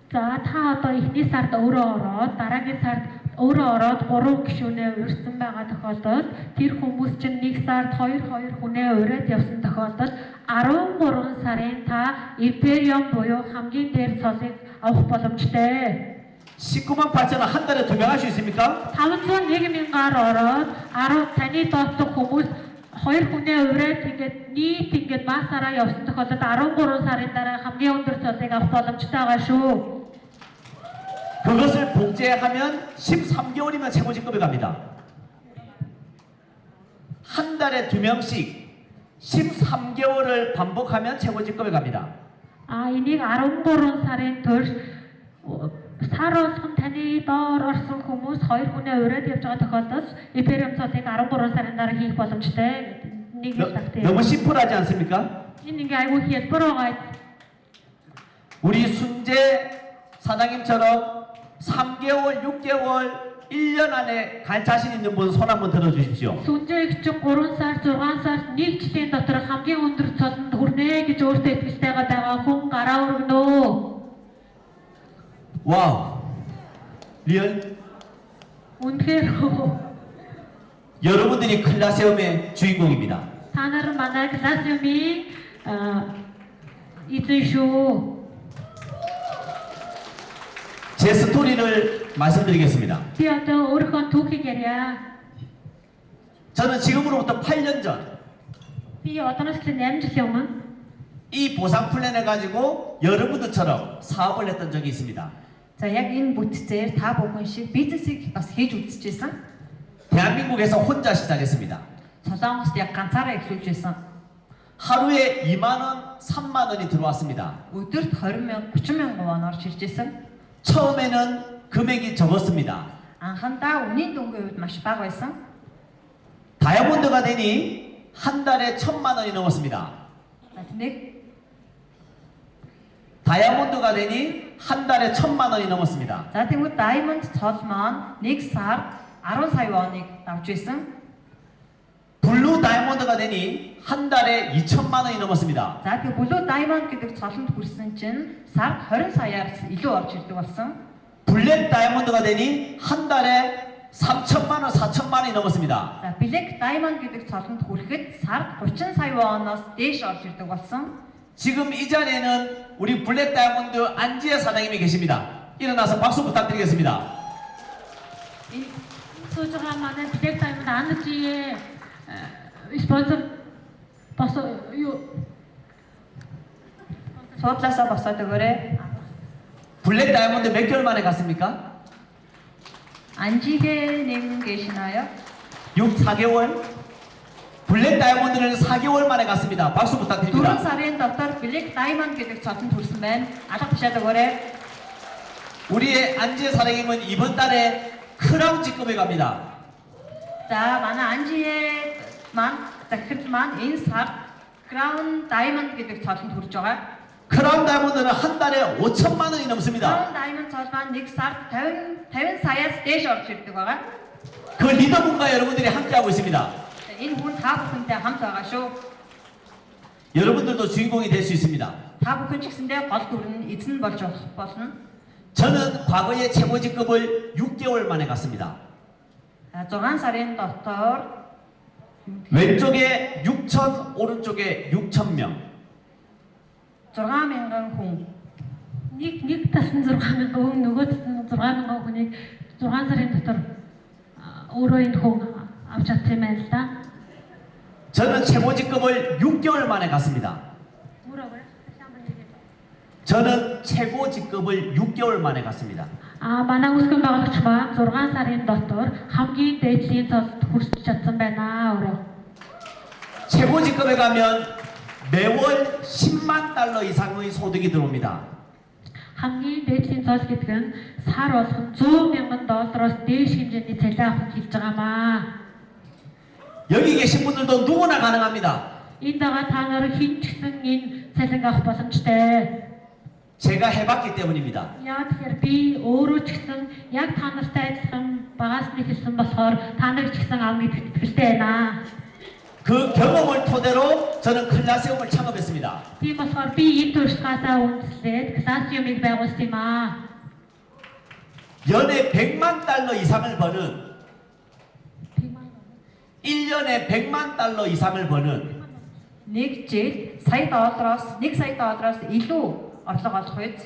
За та одоо эхний сард өөрөө ороод дараагийн сард өөрөө ороод 3 гишүүнээ урьдсан байгаа тохиолдолд тэр хүмүүс чинь 1 сард 2 хүнээ урьд явсан тохиолдолд 13 сарын та империум буюу хамгийн дээр цолыг авах боломжтой. 19만 8천원 한 달에 2명 할 수 있습니까? 501,000-аар ороод 10 таны доотлох хүмүүс 2 хүнээ урьд ингээд нийт ингээд масаараа явсан тохиолдолд 13 сарын дараа хамгийн өндөр цолыг авах боломжтой байгаа шүү. 그것을 복제하면 13개월이면 최고 직급에 갑니다. 한 달에 2명씩 13개월을 반복하면 최고 직급에 갑니다. Энийг 13 сарын турш сар болгон таны доор орсон хүмүүс 2 хүнээ урьд явж байгаа тохиолдолд империум цолыг 13 сарын дараа хийх боломжтой гэдэг нэг л тагтай. 너무 심플하지 않습니까? Энэ ингээ айгүй хэлбэр байгаа. 우리 순재 사장님처럼 3개월, 6개월, 1년 안에 갈 자신 있는 분 손 한번 들어주십시오. Сүнжээг чи 3 сар, 6 сар, 1 жилийн дотор хамгийн өндөр цолонд хүрнэ гэж өөртөө итгэлтэй байгаа хүн гараа өргөнө. 와우. 리얼. Үнэхээр 여러분들이 클라세움의 주인공입니다. та нар манай классрумын эзэн шүү. 제 스토리를 말씀드리겠습니다. Би одоо өөрийнхөө түүхийг ярья. 저는 지금으로부터 8년 전 Би одооноос л 8 жилийн өмнө 이 보상 플랜을 가지고 여러분들처럼 사업을 했던 적이 있습니다. За яг энэ бүтцээр та бүхэн шиг бизнесийг бас хийж үзчихсэн. 대한민국에서 혼자 시작했습니다. Солонгост яг ганцаараа эхлүүлж байсан. 하루에 2만 원, 3만 원이 들어왔습니다. Өдөрт 20,000, 30,000 вон орж ирж байсан. 처음에는 금액이 적었습니다. Анхандаа үнийн дүнгийн хувьд маш бага байсан. 다이아몬드가 되니 한 달에 1,000만 원이 넘었습니다. 다이아몬드가 되니 한 달에 1,000만 원이 넘었습니다. За тэгвэл Diamond цол маань 1 сард 10 сая воныг авч байсан. 블루 다이아몬드가 되니 한 달에 2,000만 원이 넘었습니다. За тэг Blue Diamond гэдэг цолонд хүрсэн чинь сард 20 саяраас илүү орж ирдэг болсон. 블랙 다이아몬드가 되니 한 달에 3,000만 원, 4,000만 원이 넘었습니다. За Black Diamond гэдэг цолонд хүрэхэд сард 30 сая воноос дээш орж ирдэг болсон. 지금 이 자리에는 우리 블랙 다이아몬드 안지혜 사장님이 계십니다. 일어나서 박수 부탁드리겠습니다. сууж байгаа манай Black Diamond анжи спонсор бас юу Суудлаасаа босоод өгөөрэй. 블랙 다이아몬드 몇 개월 만에 갔습니까? 안지혜 님 계시나요? 4개월? 블랙 다이아몬드는 4개월 만에 갔습니다. 박수 4 부탁드립니다. сарын дотор Black Diamond гэдэг цолонд хүрсэн байна. алга тушаад өгөөрэй. 우리의 안지혜 사장님은 이번 달에 크라운 직급에 갑니다. За манай Анжи혜 маань захирал маань энэ сард Crown Diamond гэдэг цолонд хүрж байгаа. 크라운 다이아몬드는 한 달에 5천만 원이 넘습니다. Crown Diamond цол маань 1 сард 50 саяас дээш орж ирдэг байгаа. 그 리더분과 여러분들이 함께하고 있습니다. Энэ хүн та бүхэнтэй хамт байгаа шүү. 여러분들도 주인공이 될 수 있습니다. Та бүхэн ч гэсэндээ гол дүр нь эзэн болж болно. 저는 과거의 최고 직급을 6개월 만에 갔습니다. 6 сарын дотор 왼쪽에 6천, 오른쪽에 6천 명. 6,000 хүн нэг талсан 6,000 хүн нөгөө талсан 6,000 хүнийг 6 сарын дотор өөрөө энэ хүн авч чадсан юм байна л да. 저는 최고직급을 6개월 만에 갔습니다. 뭐라고요? 다시 한번 얘기해 줘. 저는 최고직급을 6개월 만에 갔습니다. Манай үсгэн байгуулагч маань 6 сарын дотор хамгийн дээдлийн цолд хүрч чадсан байна өөрөө. 최고직급에 가면 매월 10만 달러 이상의 소득이 들어옵니다. Хамгийн дээдлийн цол гэдэг нь сар болгон $100,000-оос дээш хэмжээний цалин авах хэлж байгаамаа. 여기 계신 분들도 누구나 가능합니다. Энд байгаа та нар хэн ч гэсэн энэ цалин авах боломжтой. 제가 해봤기 때문입니다. Яа тэгэхээр би өөрөө ч гэсэн яг та нартай адилхан багаас нь хэлсэн болохоор та нар ч гэсэн авна гэдэгт итгэлтэй байна. 그 경험을 토대로 저는 클라시움을 창업했습니다. Тийм болохоор би энэ туршлагаасаа үндэслээд класс룸ыг байгуулсан юм аа. 연에 100만 달러 이상을 버는 1년에 100만 달러 이상을 버는 Нэг жил $1 сая доллароос илүү орлого олох үед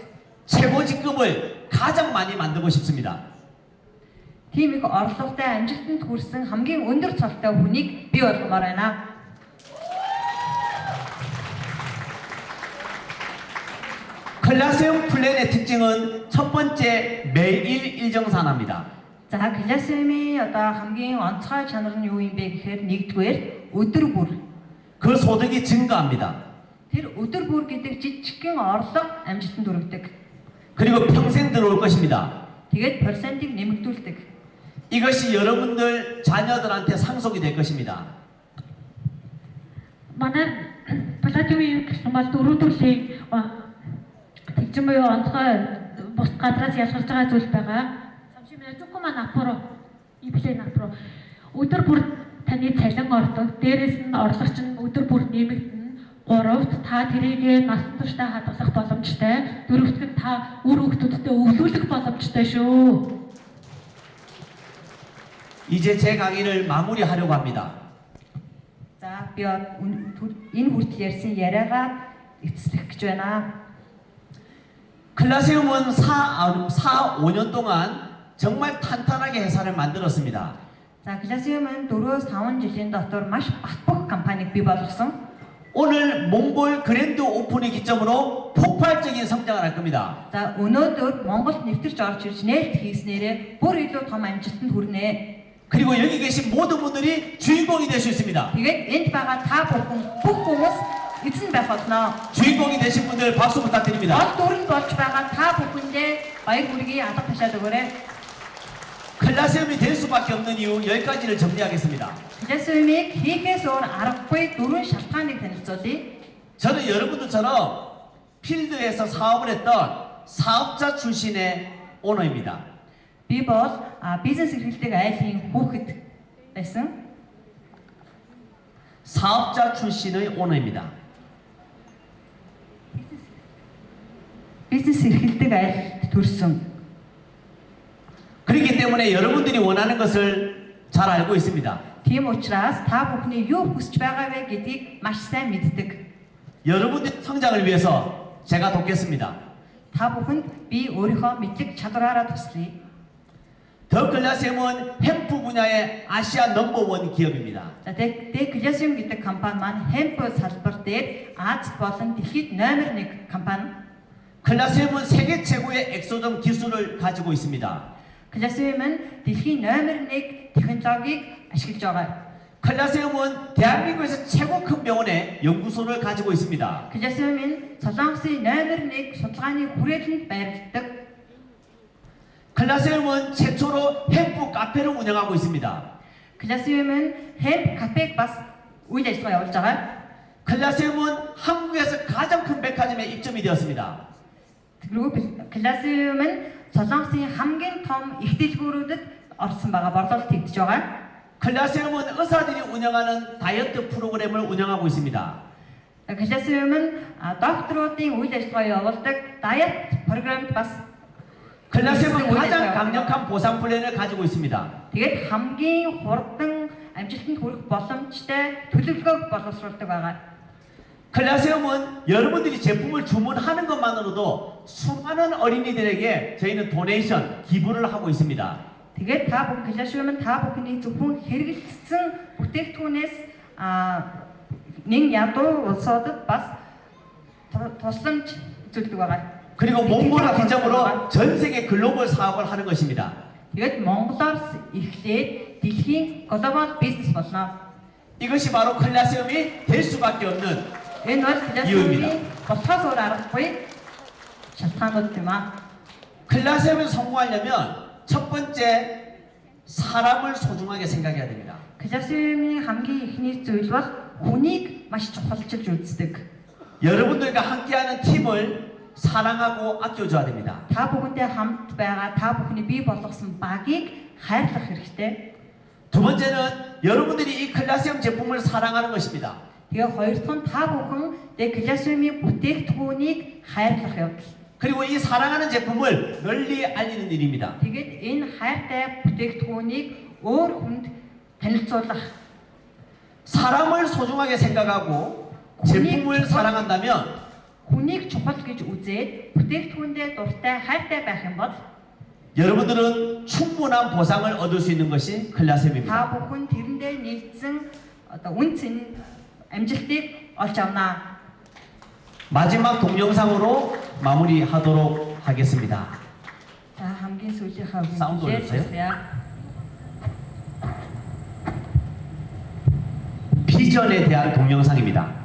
최고직급을 가장 많이 만들고 싶습니다. тийм их орлоготой амжилтанд хүрсэн хамгийн өндөр цолтой хүнийг бий болгомоор байна. 클라시움 플랜의 특징은 첫 번째 매일 일정산화입니다. За класс룸ын одоо хамгийн онцгой чанар нь юу юм бэ гэхээр нэгдүгээр өдөр бүр. 그 소득이 증가합니다. Тэр өдөр бүр гэдэг жижигхэн орлого амжилтанд хүргэдэг. 그리고 평생 들어올 것입니다. Тэгээд процентыг нэмэгдүүлдэг. 이것이 여러분들 자녀들한테 상속이 될 것입니다. Манай платформын гэсэн бол 4 төрлийн тэгжин буюу онцгой бус газраас ялгарч байгаа зүйл байгаа. Самшимын 조그만 앞으로 이 플랜 앞으로 өдөр бүр таны цалин ордог. Дээрээс нь орлого чинь өдөр бүр нэмэгдэнэ. 3-т та тэрийг насан туршдаа хадгалах боломжтой. 4-т та үр хүүхдүүдтэй өвлүүлэх боломжтой шүү. 이제 제 강의를 마무리하려고 합니다. За би энэ хүртэл ярьсан яриагаа эцэслэх гэж байна. 클라시움은 4-5년 동안 정말 탄탄하게 회사를 만들었습니다. За класс룸은 4-5 жилийн дотор маш бат компанийг бий болгосон. 오늘 몽골 그랜드 오픈을 기점으로 폭발적인 성장을 할 겁니다. За өнөөдөр Монголд нэвтэрч орж ирж нээлт хийснээрээ бүр илүү том амжилтанд хүрнэ. 그리고 여기 계신 모든 분들이 주인공이 될 수 있습니다. Тэгээд энд байгаа та бүхэн бүх хүмүүс эзэн байх болно. 주인공이 되신 분들 박수 부탁드립니다. Гол дүрэн болж байгаа та бүхэндээ баяр хүргэе алга ташаад өгөөрэй. 클라시움이 될 수밖에 없는 이유 10가지를 정리하겠습니다. 클라스룸이 хийхээс өөр аргагүй дөрвөн шалтгааныг танилцуулъя. 저는 여러분들처럼 필드에서 사업을 했던 사업자 출신의 오너입니다. Би бол бизнес эрхлэлтэй айлын хүүхэд байсан. 사업자 출신의 오너입니다. Бизнес эрхлэлтэй айлд төрсөн. 그렇기 때문에 여러분들이 원하는 것을 잘 알고 있습니다. Тийм учраас та бүхний юу хүсэж байгаа вэ гэдгийг маш сайн мэддэг. 여러분들의 성장을 위해서 제가 돕겠습니다. Та бүхэнд би өөрийнхөө мэдлэг чадвараараа туслая. 더 클라시움은 햄프 분야의 아시아 넘버원 기업입니다. За тэгээд Classroom гэдэг компани маань hemp салбар дээр Азид болон дэлхийд номер 1 компани. 클라시움은 세계 최고의 엑소점 기술을 가지고 있습니다. Classroom-은 дэлхийн номер 1 технологиг ашиглаж байгаа. 클라시움은 대한민국에서 최고 큰 병원에 연구소를 가지고 있습니다. Classroom-은 Солонгосын номер 1 судалгааны хүрээлэнд байрладаг. 클라시움은 최초로 햄프 카페를 운영하고 있습니다. Classroom-은 hemp 카페 бас үйл ажиллагаа явуулж байгаа. 클라시움은 한국에서 가장 큰 백화점에 입점이 되었습니다. 그리고 Classroom-은 Солонгосын хамгийн том их дэлгүүрүүдэд орсон байгаа, борлуулалт хийгдэж байгаа. 클라시움은 의사들이 운영하는 다이어트 프로그램을 운영하고 있습니다. Classroom-은 докторуудын үйл ажиллагаа явуулдаг diet програмд бас 클라시움은 가장 강력한 보상 플랜을 가지고 있습니다. тэгээд хамгийн хурдан амжилтанд хүрэх боломжтой төлөвлөгөөг боловсруулдаг байгаа. 클라세움은 여러분들이 제품을 주문하는 것만으로도 수많은 어린이들에게 저희는 도네이션, 기부를 하고 있습니다. Тэгээд та бүхэн Клашиумын та бүхний зөвхөн хэрэглэсэн бүтээгдэхүүнээс нэг ядуу улсуудад бас тусламж үзүүлдэг байгаа. 그리고 몽골을 기점으로 전 세계 글로벌 사업을 하는 것입니다. Тэгээд Монголоос эхлээд дэлхийн глобал бизнес болно. 이것이 바로 클라세움이 될 수밖에 없는 Энэ бол Клашиумын болохоос өөр аргагүй шалтгаанууд юм аа. 클라세움이 성공하려면 첫 번째 사람을 소중하게 생각해야 됩니다. Клашиумын хамгийн ихний зүйл бол хүнийг маш чухалчилж үздэг. 여러분들과 함께하는 팀을 사랑하고 아껴줘야 됩니다. Та бүхэндээ хамт байгаа та бүхний бий болгосон багийг хайрлах хэрэгтэй. 두 번째는 여러분들이 이 클라세움 제품을 사랑하는 것입니다. Тэгээ хоёр дахь нь та бүхэн Клашиумын бүтээгдэхүүнийг хайрлах явдал. 그리고 이 사랑하는 제품을 널리 알리는 일입니다. Тэгээд энэ хайртай бүтээгдэхүүнийг өөр хүнд танилцуулах. 사람을 소중하게 생각하고 제품을 사랑한다면 Хүнийг чухал гэж үзээд бүтээгдэхүүндээ дуртай хайртай байх юм бол 여러분들은 충분한 보상을 얻을 수 있는 것이 та 클라세움입니다. бүхэн тэрэндээ нийцсэн үн цэн амжилтыг олж авнаа. 마지막 동영상으로 마무리하도록 하겠습니다. За хамгийн сүүлийнхаа 사운드 올려주세요. 비전에 대한 동영상입니다.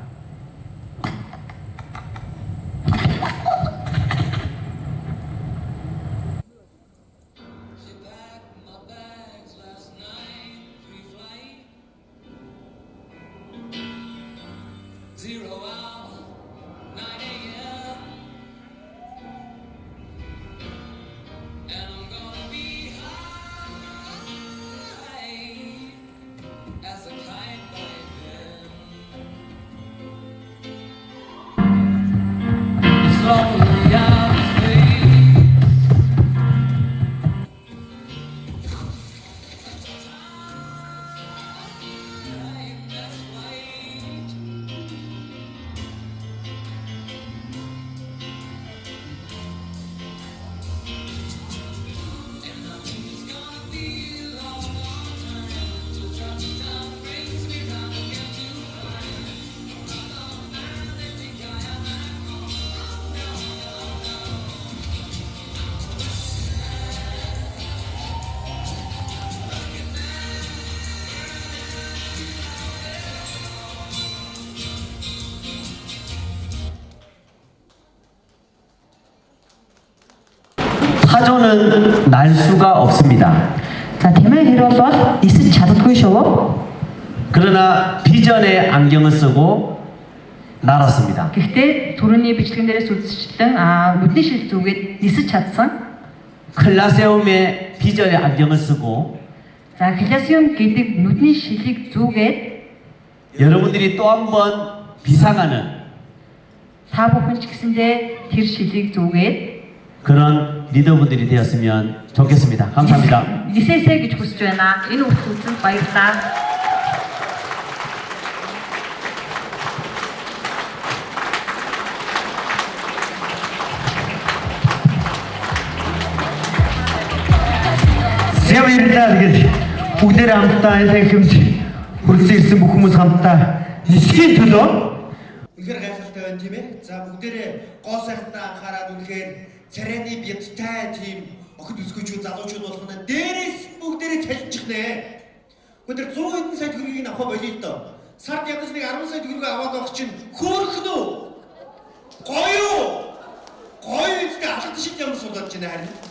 사조는 날 수가 없습니다. За тийм ээ хэрэг бол нисэж чаддаггүй шүү. 그러나 비전의 안경을 쓰고 날았습니다. Гэхдээ түрүүний бичлэгэн дээрээс үзчихлэн нүдний шил зүгээд нисэж чадсан. 클라세움의 비전의 안경을 쓰고 За Клашиум гэдэг нүдний шилийг зүгээд 여러분들이 또 한 번 비상하는 та бүхэн ч гэсэндээ тэр шилийг зүгээд 그런 리더분들이 되었으면 좋겠습니다. 감사합니다. нисээсэй гэж хүсэж байна. Энэ үгсүүцэнд баярлалаа. Баярлалаа. Тэгээд бүгдээр хамтдаа энэ танхимд хүрэлцэн ирсэн бүх хүмүүс хамтдаа нисхийн төлөө үнэхээр гайхалтай байна тийм ээ. За бүгдээрээ гоо сайхтаа анхаарал үнэхээр царайны бядтай тийм охид өсгөөчүүд залуучууд болгоно дээрээс бүгдээрээ цалинчих нэ. Өнөөдөр 100 хэдэн сая төгрөгийг авах болъё л доо. Сард ядаж нэг 10 сая төгрөгийг аваад авах чинь хөөрхөн үү? Гоё үү? Гоё үстэй алхах шиг ямар суулгаж байна харин.